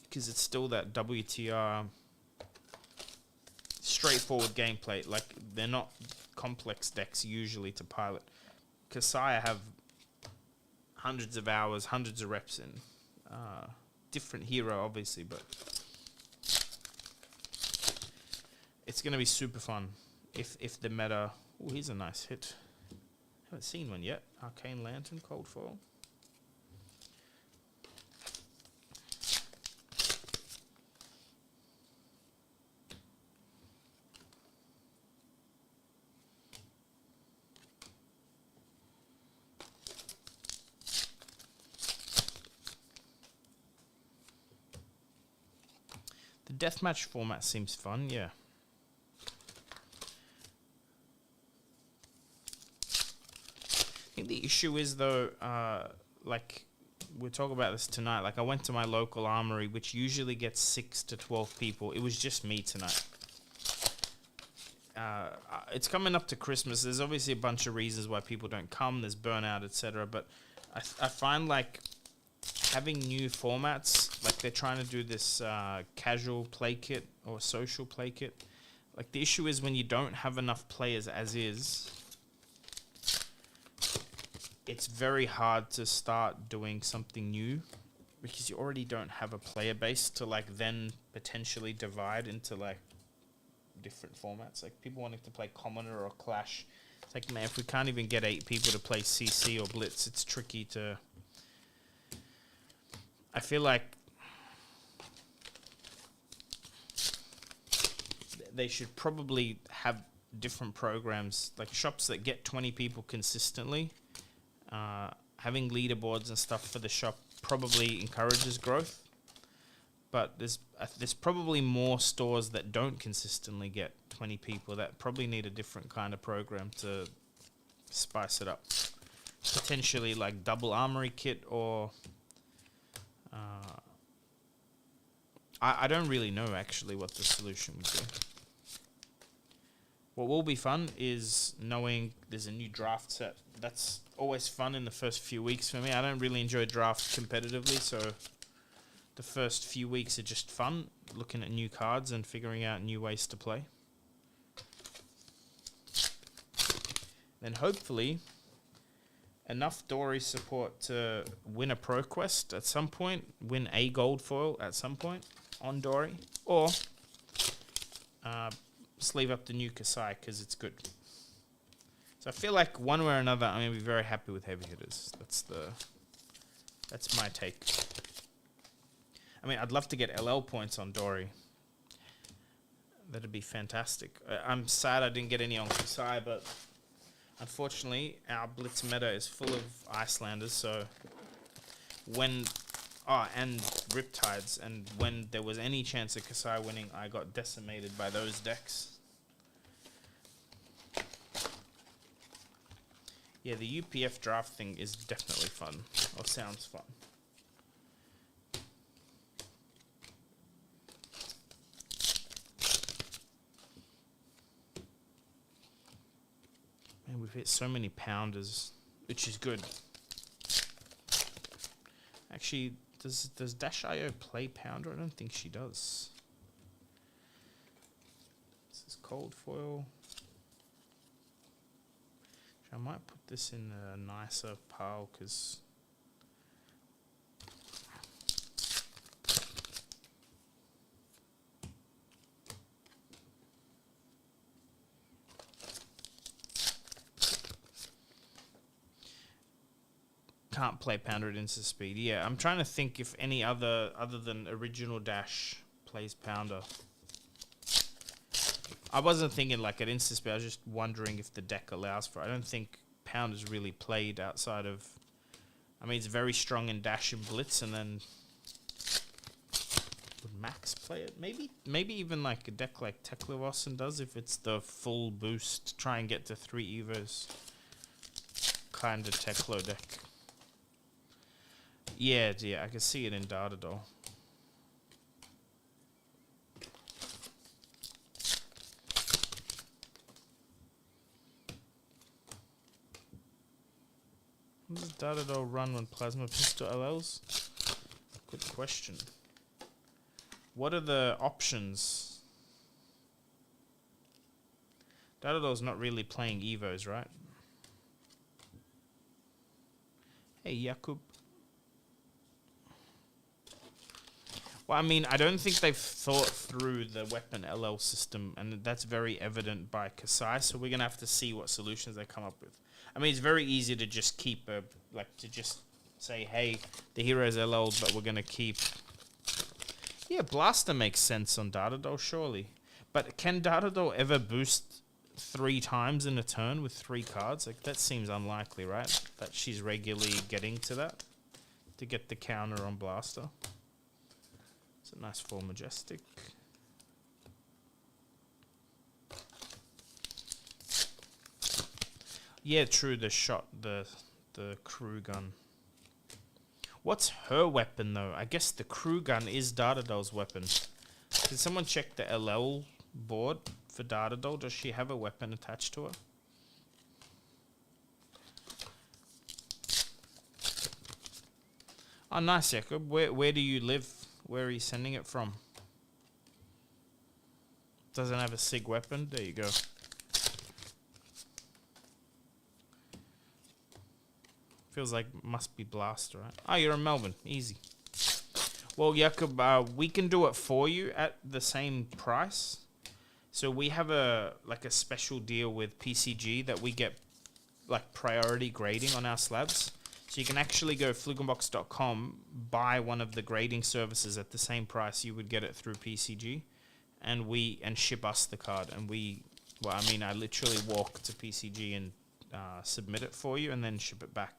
because it's still that WTR straightforward gameplay. Like, they're not complex decks usually to pilot. Kasai I have hundreds of hours, hundreds of reps in. Different hero, obviously, but it's going to be super fun if the meta... Oh, here's a nice hit. Haven't seen one yet. Arcane Lantern, cold foil. The deathmatch format seems fun, yeah. I think the issue is, though, like, we'll talk about this tonight. Like, I went to my local armory, which usually gets 6 to 12 people. It was just me tonight. It's coming up to Christmas. There's obviously a bunch of reasons why people don't come. There's burnout, etc. But I find, like, having new formats, like they're trying to do this casual play kit or social play kit. Like, the issue is when you don't have enough players as is, it's very hard to start doing something new because you already don't have a player base to, like, then potentially divide into, like, different formats. Like, people wanting to play Commoner or Clash. It's like, man, if we can't even get 8 people to play CC or Blitz, it's tricky to... I feel like they should probably have different programs, like shops that get 20 people consistently. Having leaderboards and stuff for the shop probably encourages growth, but there's probably more stores that don't consistently get 20 people that probably need a different kind of program to spice it up. Potentially like double armory kit, or I don't really know actually what the solution would be. What will be fun is knowing there's a new draft set. That's always fun in the first few weeks for me. I don't really enjoy draft competitively, so the first few weeks are just fun, looking at new cards and figuring out new ways to play. Then hopefully enough Dory support to win a Pro Quest at some point, win a gold foil at some point on Dory, or sleeve up the new Kasai because it's good. So I feel like one way or another, I'm going to be very happy with heavy hitters. That's my take. I mean, I'd love to get LL points on Dory. That'd be fantastic. I'm sad I didn't get any on Kasai, but unfortunately, our Blitz meta is full of Icelanders, so when... Oh, and Riptides, and when there was any chance of Kasai winning, I got decimated by those decks. Yeah, the UPF draft thing is definitely fun, or sounds fun. Man, we've hit so many pounders, which is good. Actually, does Dash.io play Pounder? I don't think she does. This is cold foil. I might put this in a nicer pile because can't play Pounder at Insta Speed. Yeah, I'm trying to think if any other than original Dash plays Pounder. I wasn't thinking like at Insta Speed. I was just wondering if the deck allows for it. I don't think Pounder's really played outside of... I mean, it's very strong in Dash and Blitz, and then... Would Max play it? Maybe even like a deck like Teklevossen does if it's the full boost, try and get to 3 Evos kind of Teklo deck. Yeah, I can see it in Data Doll. What does Dardadol run when Plasma Pistol LLs? Good question. What are the options? Dardadol's not really playing Evos, right? Hey, Jakub. Well, I mean, I don't think they've thought through the weapon LL system, and that's very evident by Kasai, so we're going to have to see what solutions they come up with. I mean, it's very easy to just keep to just say, hey, the hero's LL, but we're going to keep... Yeah, Blaster makes sense on Dardadol, surely. But can Dardadol ever boost 3 times in a turn with 3 cards? Like, that seems unlikely, right? That she's regularly getting to that to get the counter on Blaster. It's a nice 4 Majestic. Yeah, true, the shot, the crew gun. What's her weapon, though? I guess the crew gun is Dardadol's weapon. Did someone check the LL board for Dardadol? Does she have a weapon attached to her? Oh, nice, Jacob. Where do you live? Where are you sending it from? Doesn't have a SIG weapon? There you go. Feels like must be Blaster, right? Oh, you're in Melbourne. Easy. Well, Jakob, we can do it for you at the same price. So we have a special deal with PCG that we get like priority grading on our slabs. So you can actually go flugenbox.com, buy one of the grading services at the same price you would get it through PCG, and ship us the card. And I literally walk to PCG and submit it for you and then ship it back.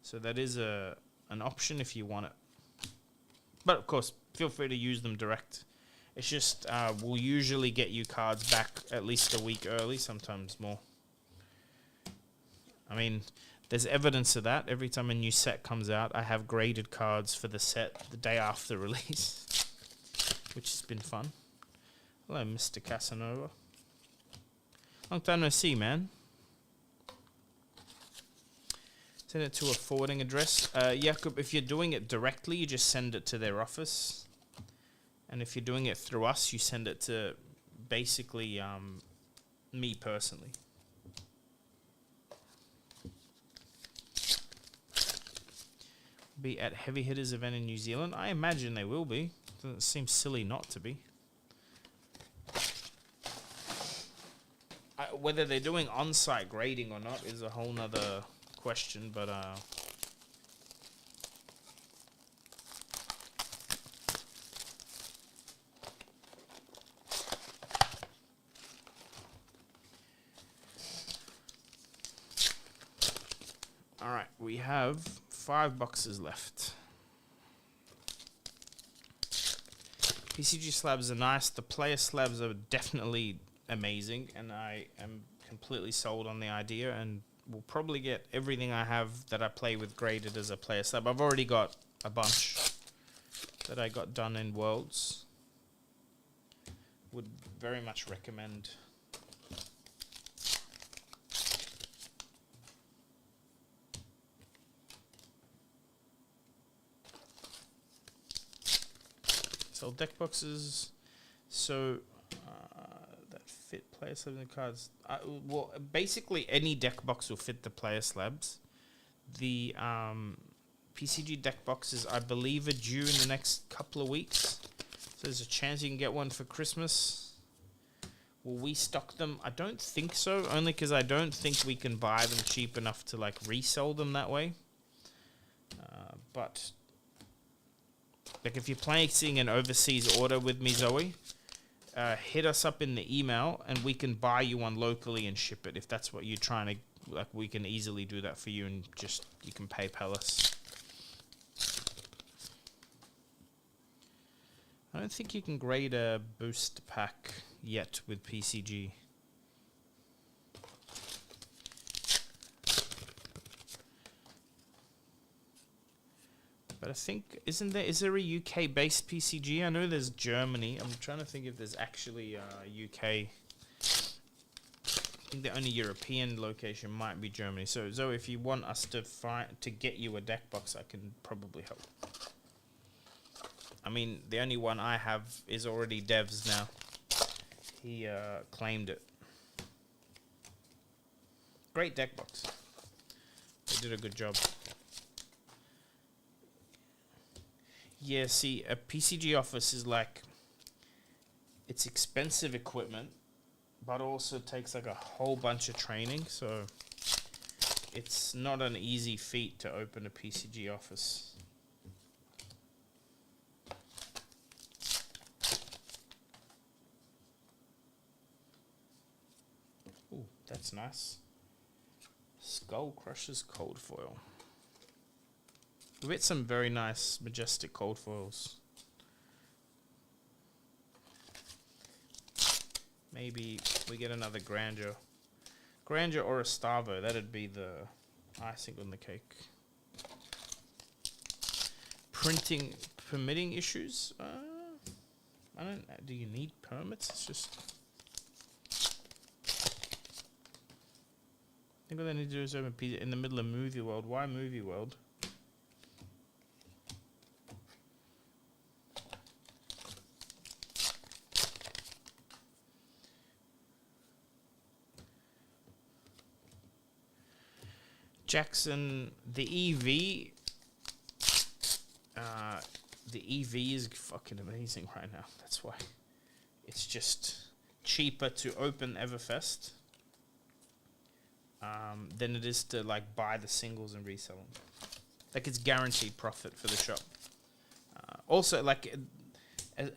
So that is an option if you want it. But of course, feel free to use them direct. It's just we'll usually get you cards back at least a week early, sometimes more. I mean, there's evidence of that. Every time a new set comes out, I have graded cards for the set the day after release, which has been fun. Hello, Mr. Casanova. Long time no see, man. Send it to a forwarding address. Jakob, if you're doing it directly, you just send it to their office. And if you're doing it through us, you send it to basically me personally. Be at Heavy Hitters event in New Zealand. I imagine they will be. Doesn't seem silly not to be. Whether they're doing on-site grading or not is a whole nother question, but all right, we have 5 boxes left. PCG slabs are nice. The player slabs are definitely amazing, and I am completely sold on the idea, and will probably get everything I have that I play with graded as a player slab. I've already got a bunch that I got done in Worlds. Would very much recommend. Sell deck boxes, so that fit player slabs and cards. Well, basically any deck box will fit the player slabs. The PCG deck boxes, I believe, are due in the next couple of weeks. So there's a chance you can get one for Christmas. Will we stock them? I don't think so, only because I don't think we can buy them cheap enough to like resell them that way. But like if you're placing an overseas order with me, Zoe, hit us up in the email and we can buy you one locally and ship it. If that's what you're trying to, like, we can easily do that for you, and just you can PayPal us. I don't think you can grade a boost pack yet with PCG. But I think, is there a UK based PCG? I know there's Germany. I'm trying to think if there's actually a UK think the only European location might be Germany. So Zoe, if you want us to get you a deck box, I can probably help. I mean, the only one I have is already Dev's now. He claimed it. Great deck box. They did a good job. Yeah, see, a PCG office is like, it's expensive equipment, but also takes like a whole bunch of training, so it's not an easy feat to open a PCG office. Ooh, that's nice. Skull Crusher's Cold Foil. We get some very nice majestic cold foils. Maybe we get another Grandeur. Grandeur or a Stavo, that'd be the icing on the cake. Printing permitting issues? I don't know. Do you need permits? It's just... I think what they need to do is open in the middle of Movie World. Why Movie World? Jackson, the EV is fucking amazing right now. That's why it's just cheaper to open Everfest than it is to like buy the singles and resell them. Like it's guaranteed profit for the shop. Also, like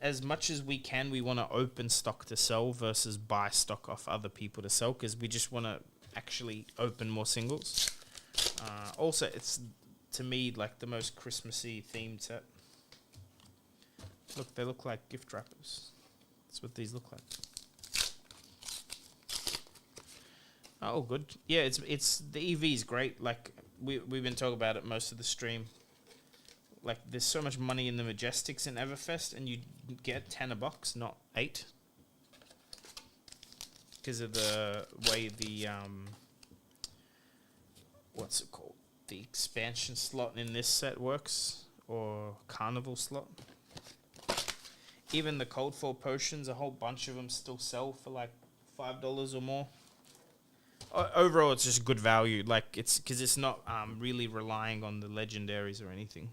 as much as we can, we want to open stock to sell versus buy stock off other people to sell, because we just want to actually open more singles. Also, it's, to me, like the most Christmassy themed set. Look, they look like gift wrappers. That's what these look like. Oh, good. Yeah, it's the EV is great. Like we've been talking about it most of the stream. Like there's so much money in the Majestics in Everfest, and you get 10 a box, not 8, because of the way the what's it called? The expansion slot in this set works, or carnival slot. Even the cold fall potions, a whole bunch of them still sell for like $5 or more. Overall, it's just good value. Like it's because it's not really relying on the legendaries or anything.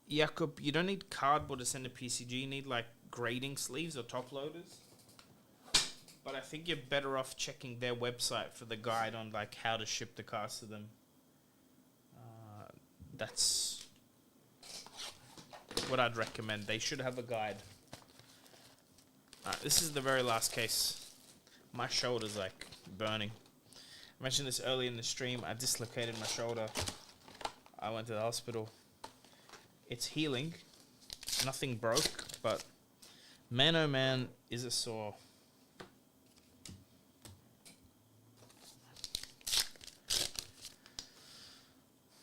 Jakob, you don't need cardboard to send a PCG. You need like grading sleeves or top loaders. But I think you're better off checking their website for the guide on like how to ship the cards to them. That's what I'd recommend. They should have a guide. This is the very last case. My shoulder's like burning. I mentioned this early in the stream. I dislocated my shoulder. I went to the hospital. It's healing. Nothing broke, but man oh man, is it sore.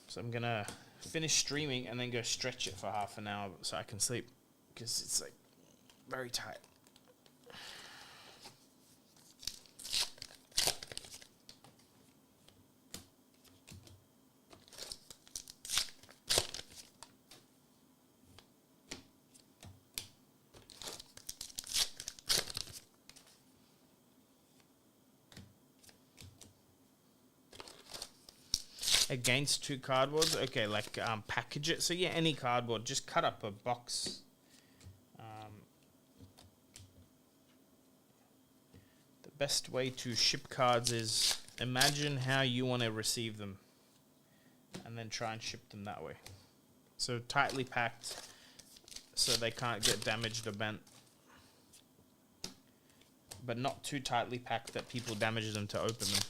So I'm gonna finish streaming and then go stretch it for half an hour so I can sleep, because it's like very tight. Against 2 cardboards, okay, like package it. So yeah, any cardboard, just cut up a box. The best way to ship cards is imagine how you want to receive them, and then try and ship them that way. So tightly packed, so they can't get damaged or bent, but not too tightly packed that people damage them to open them.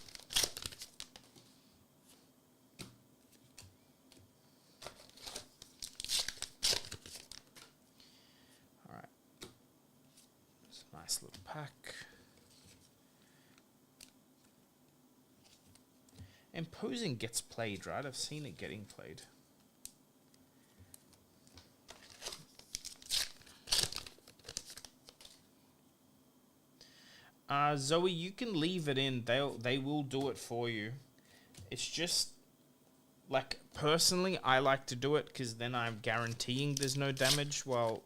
Nice little pack. Imposing gets played, right? I've seen it getting played. Zoe, you can leave it in. They will do it for you. It's just like personally, I like to do it because then I'm guaranteeing there's no damage. While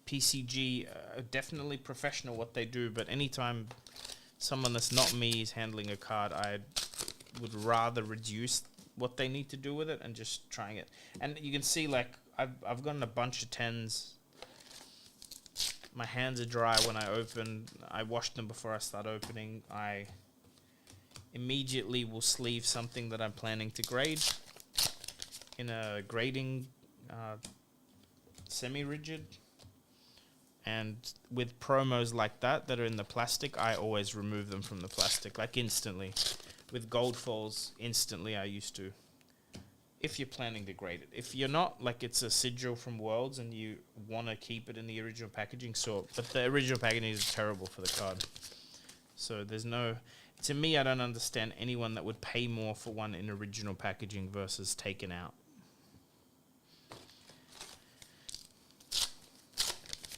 PCG definitely professional what they do, but anytime someone that's not me is handling a card, I would rather reduce what they need to do with it and just trying it. And you can see like I've gotten a bunch of 10s. My hands are dry when I open. I wash them before I start opening. I immediately will sleeve something that I'm planning to grade in a grading semi-rigid. And with promos like that are in the plastic, I always remove them from the plastic, like instantly. With gold falls, instantly I used to. If you're planning to grade it. If you're not, like it's a sigil from Worlds and you want to keep it in the original packaging, so, but the original packaging is terrible for the card. So there's no, to me, I don't understand anyone that would pay more for one in original packaging versus taken out.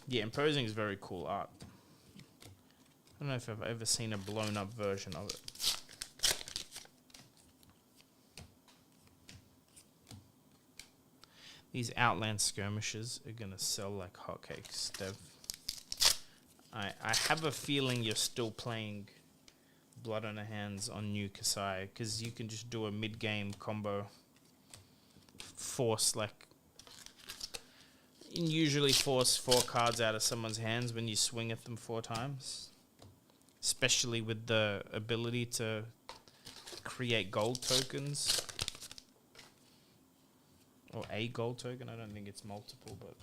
Yeah, Imposing is very cool art. I don't know if I've ever seen a blown up version of it. These Outland skirmishes are gonna sell like hotcakes. I have a feeling you're still playing Blood on the Hands on new Kasai because you can just do a mid-game combo. Force like, you usually force 4 cards out of someone's hands when you swing at them 4 times. Especially with the ability to create gold tokens. Or a gold token, I don't think it's multiple, but...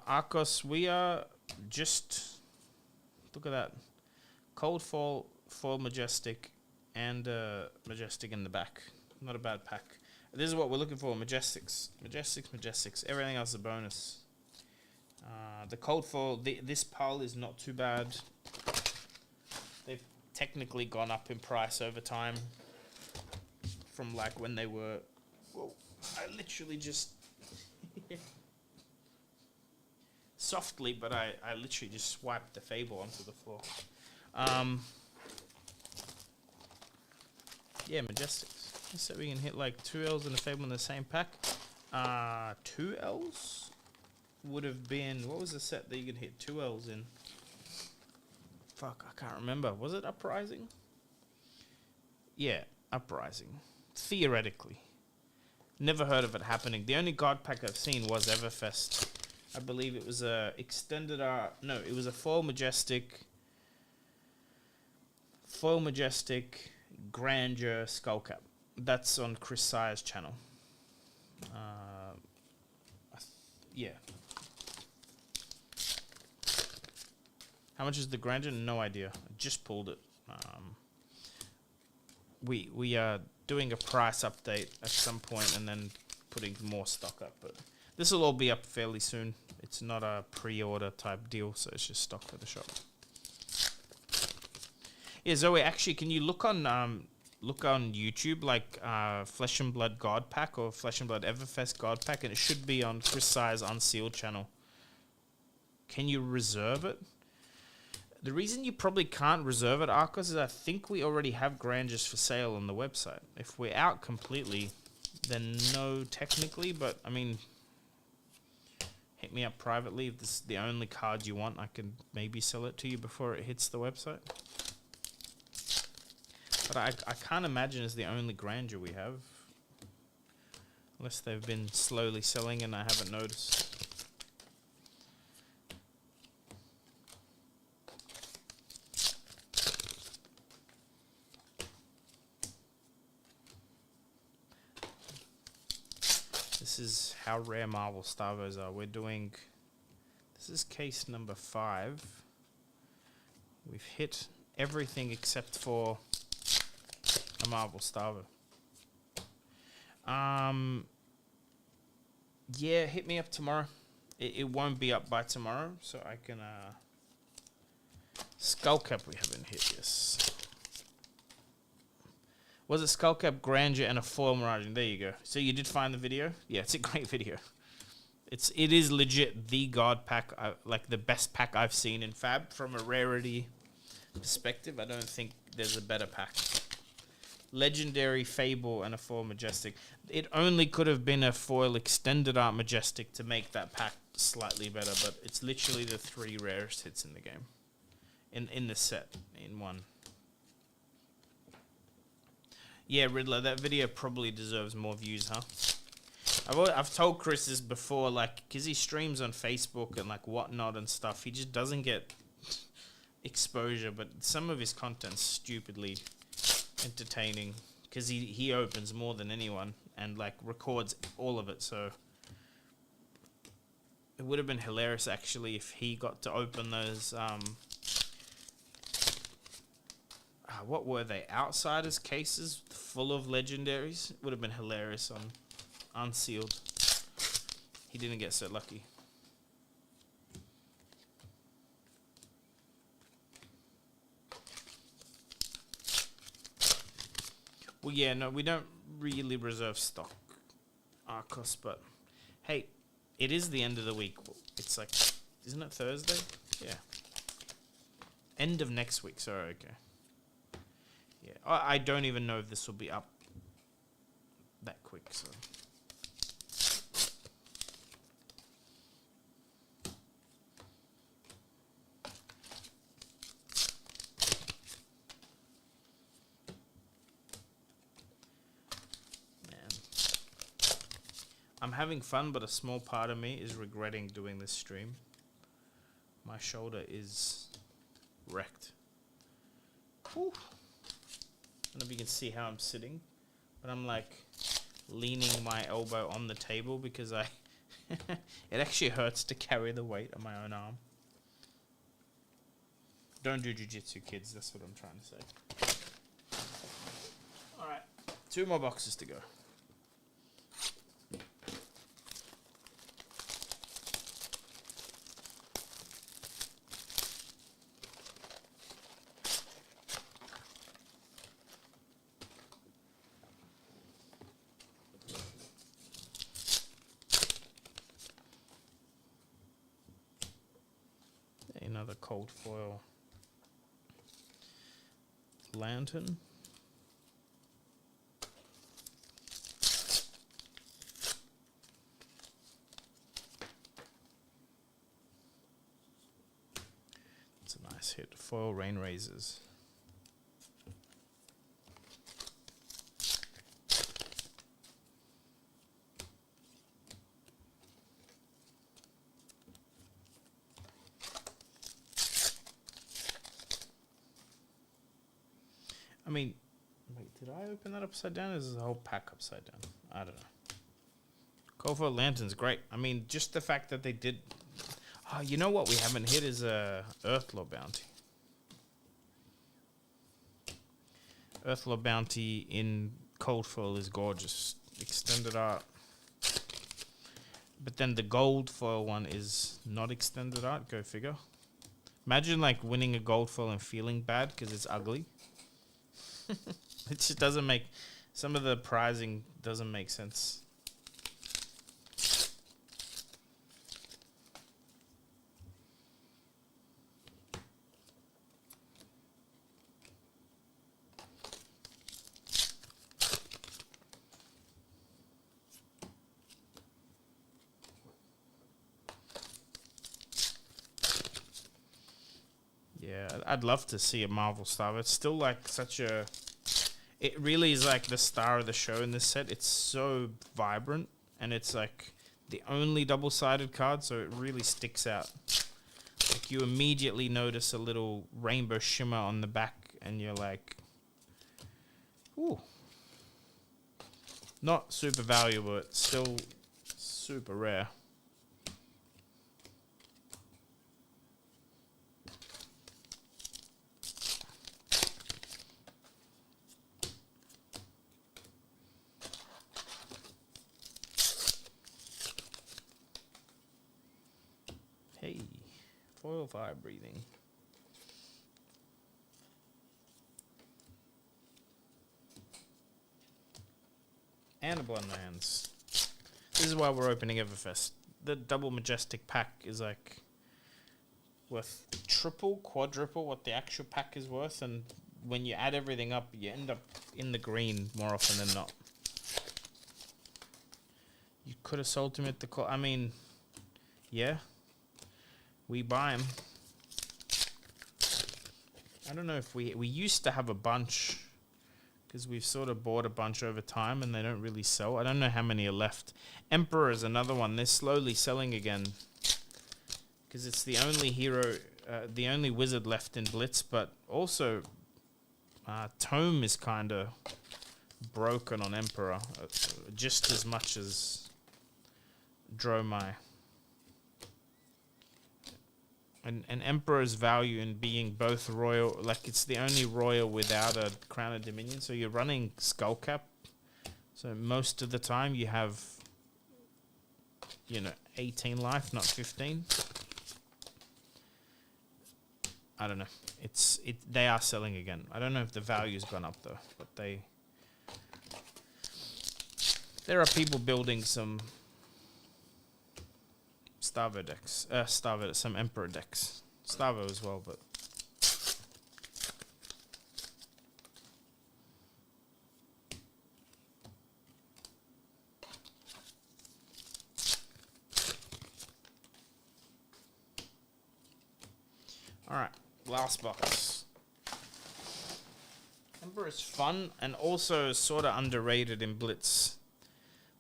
Arcos, we are just... Look at that. Cold Fall, Foil Majestic, and Majestic in the back. Not a bad pack. This is what we're looking for, Majestics. Majestics. Everything else is a bonus. The Cold Fall, this pile is not too bad. They've technically gone up in price over time. From like when they were... Whoa, I literally just... softly, but I literally just swiped the Fable onto the floor. Yeah, Majestics. So we can hit like 2 L's and a Fable in the same pack. 2 L's would have been... What was the set that you could hit 2 L's in? Fuck, I can't remember. Was it Uprising? Yeah, Uprising. Theoretically. Never heard of it happening. The only God pack I've seen was Everfest. I believe it was a extended art. No, it was a Foil Majestic, Grandeur Skullcap. That's on Chris Sire's channel. Yeah. How much is the Grandeur? No idea. I just pulled it. We are doing a price update at some point and then putting more stock up, but this will all be up fairly soon. It's not a pre-order type deal, so it's just stock for the shop. Yeah, Zoe, actually, can you look on YouTube, like Flesh and Blood God Pack or Flesh and Blood Everfest God Pack, and it should be on Chris Sire's Unsealed channel. Can you reserve it? The reason you probably can't reserve it, Arcos, is I think we already have Grandeurs for sale on the website. If we're out completely, then no, technically, but I mean, hit me up privately. If this is the only card you want, I can maybe sell it to you before it hits the website. But I can't imagine it's the only Grandeur we have. Unless they've been slowly selling and I haven't noticed. This is how rare Marvel Starvos are. We're doing... This is case number 5. We've hit everything except for a Marvel Starvo. Yeah, hit me up tomorrow. It won't be up by tomorrow, so I can... Skullcap we haven't hit, yes. Was it Skullcap, Grandeur, and a foil Mirage? There you go. So you did find the video? Yeah, it's a great video. It is legit the god pack, like the best pack I've seen in Fab. From a rarity perspective, I don't think there's a better pack. Legendary, Fable, and a foil Majestic. It only could have been a foil extended art Majestic to make that pack slightly better, but it's literally the 3 rarest hits in the game. In the set, in one. Yeah, Riddler, that video probably deserves more views, huh? I've told Chris this before, like, because he streams on Facebook and, like, whatnot and stuff. He just doesn't get exposure, but some of his content's stupidly entertaining because he opens more than anyone and, like, records all of it, so it would have been hilarious, actually, if he got to open those, what were they? Outsiders cases full of legendaries. It would have been hilarious on unsealed. He didn't get so lucky. Well, yeah, no, we don't really reserve stock, Arcos, but hey, it is the end of the week. It's like, isn't it Thursday? Yeah. End of next week, sorry, okay. Yeah, I don't even know if this will be up that quick, so. Man. I'm having fun, but a small part of me is regretting doing this stream. My shoulder is wrecked. Whew. I don't know if you can see how I'm sitting, but I'm like leaning my elbow on the table because it actually hurts to carry the weight on my own arm. Don't do jiu-jitsu, kids. That's what I'm trying to say. All right, 2 more boxes to go. Another cold foil lantern. It's a nice hit. Foil rain razors. I mean, wait, did I open that upside down? Or is the whole pack upside down? I don't know. Cold foil lantern's great. I mean, just the fact that they did. Oh, you know what we haven't hit is a Earthlore bounty. Earthlore bounty in cold foil is gorgeous. Extended art. But then the gold foil one is not extended art. Go figure. Imagine like winning a gold foil and feeling bad because it's ugly. It just doesn't make, some of the prizing doesn't make sense. Yeah, I'd love to see a Marvel Star. It's still like such a... It really is like the star of the show in this set. It's so vibrant, and it's like the only double-sided card, so it really sticks out. Like you immediately notice a little rainbow shimmer on the back, and you're like, ooh. Not super valuable, it's still super rare. Hey, foil fire breathing. And a Blood in My Hands. This is why we're opening Everfest. The double majestic pack is like worth triple, quadruple what the actual pack is worth, and when you add everything up, you end up in the green more often than not. You could have sold him at the I mean, yeah, we buy him. I don't know if we used to have a bunch, because we've sort of bought a bunch over time and they don't really sell. I don't know how many are left. Emperor is another one. They're slowly selling again, because it's the only hero, the only wizard left in Blitz, but also Tome is kind of broken on Emperor, just as much as Dromai. And Emperor's value in being both royal, like it's the only royal without a Crown of Dominion, so you're running Skullcap, so most of the time you have, 18 life, not 15. I don't know. They are selling again. I don't know if the value's gone up though, but there are people building some Starvo decks. Some Emperor decks. Starvo as well, but alright, last box. Emperor is fun and also sort of underrated in Blitz.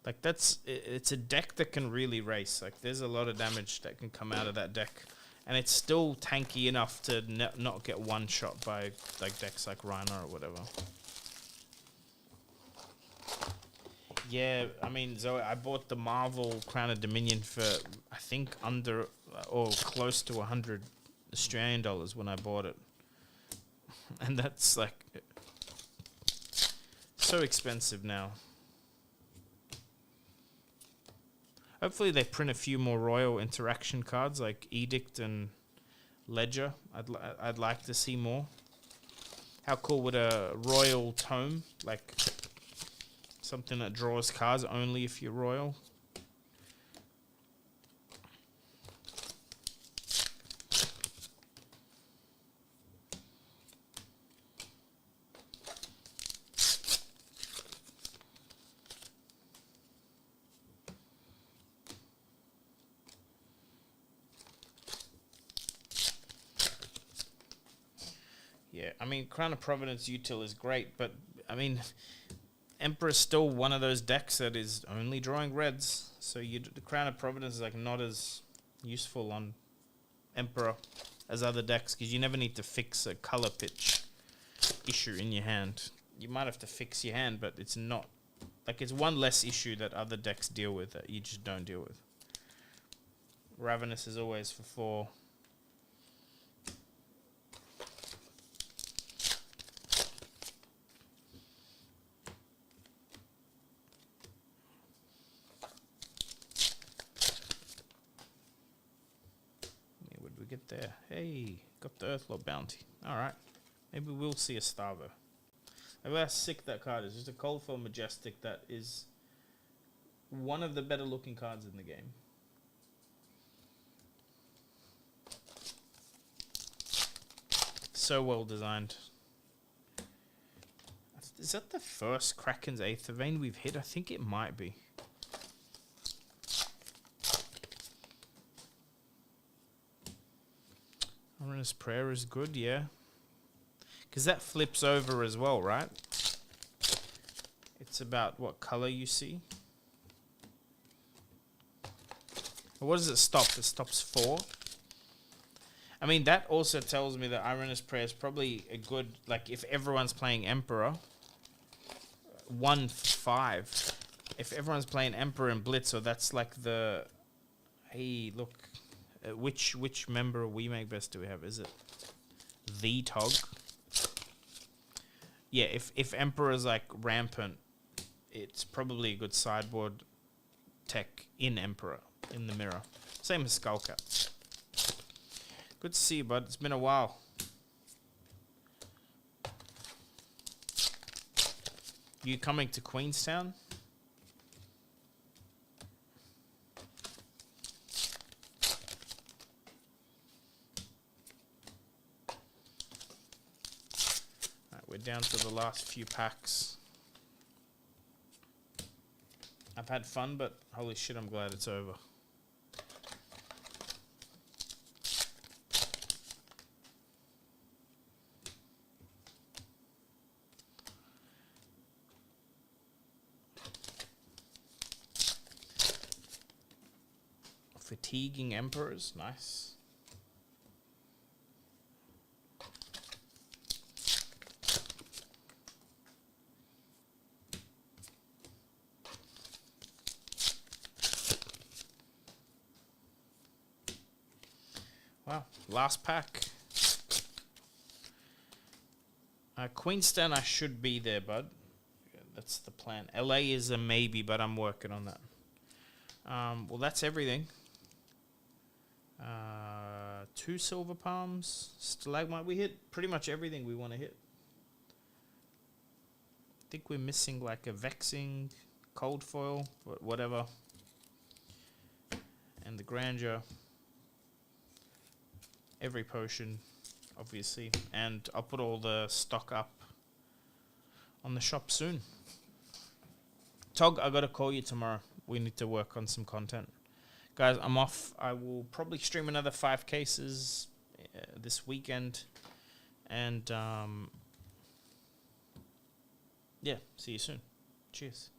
Like it's a deck that can really race. Like there's a lot of damage that can come out of that deck, and it's still tanky enough to not get one shot by like decks like Rhino or whatever. Yeah, I mean, Zoe, I bought the Marvel Crown of Dominion for I think under or close to 100 Australian dollars when I bought it, and that's like so expensive now. Hopefully they print a few more Royal interaction cards like Edict and Ledger. I'd like to see more. How cool would a Royal Tome, like something that draws cards only if you're Royal? Yeah, I mean, Crown of Providence util is great, but, I mean, Emperor's still one of those decks that is only drawing reds, so the Crown of Providence is, like, not as useful on Emperor as other decks, because you never need to fix a color pitch issue in your hand. You might have to fix your hand, but it's not, like, it's one less issue that other decks deal with that you just don't deal with. Ravenous is always for 4. Get there. Hey, got the Earthlord bounty. Alright. Maybe we'll see a Starvo. Maybe how sick that card is. Just a Coldfell Majestic that is one of the better looking cards in the game. So well designed. Is that the first Kraken's Aether Vein we've hit? I think it might be. Ominous Prayer is good, yeah. Because that flips over as well, right? It's about what color you see. Or what does it stop? It stops 4. I mean, that also tells me that Irena's Prayer is probably a good, like, if everyone's playing Emperor, 1 for 5. If everyone's playing Emperor and Blitz, so that's like the, hey, look. Which member of We Make Best do we have? Is it the Tog? Yeah, if Emperor's like rampant, it's probably a good sideboard tech in Emperor, in the mirror. Same as Skullcap. Good to see you, bud. It's been a while. You coming to Queenstown? down to the last few packs. I've had fun, but holy shit, I'm glad it's over. Fatiguing Emperors, nice. Wow, last pack. Queenstown, I should be there, bud. Yeah, that's the plan. LA is a maybe, but I'm working on that. Well, that's everything. 2 silver palms, stalagmite. We hit pretty much everything we want to hit. I think we're missing like a vexing, cold foil, but whatever. And the grandeur. Every potion, obviously. And I'll put all the stock up on the shop soon. Tog, I gotta call you tomorrow. We need to work on some content. Guys, I'm off. I will probably stream another 5 cases this weekend. And, yeah, see you soon. Cheers.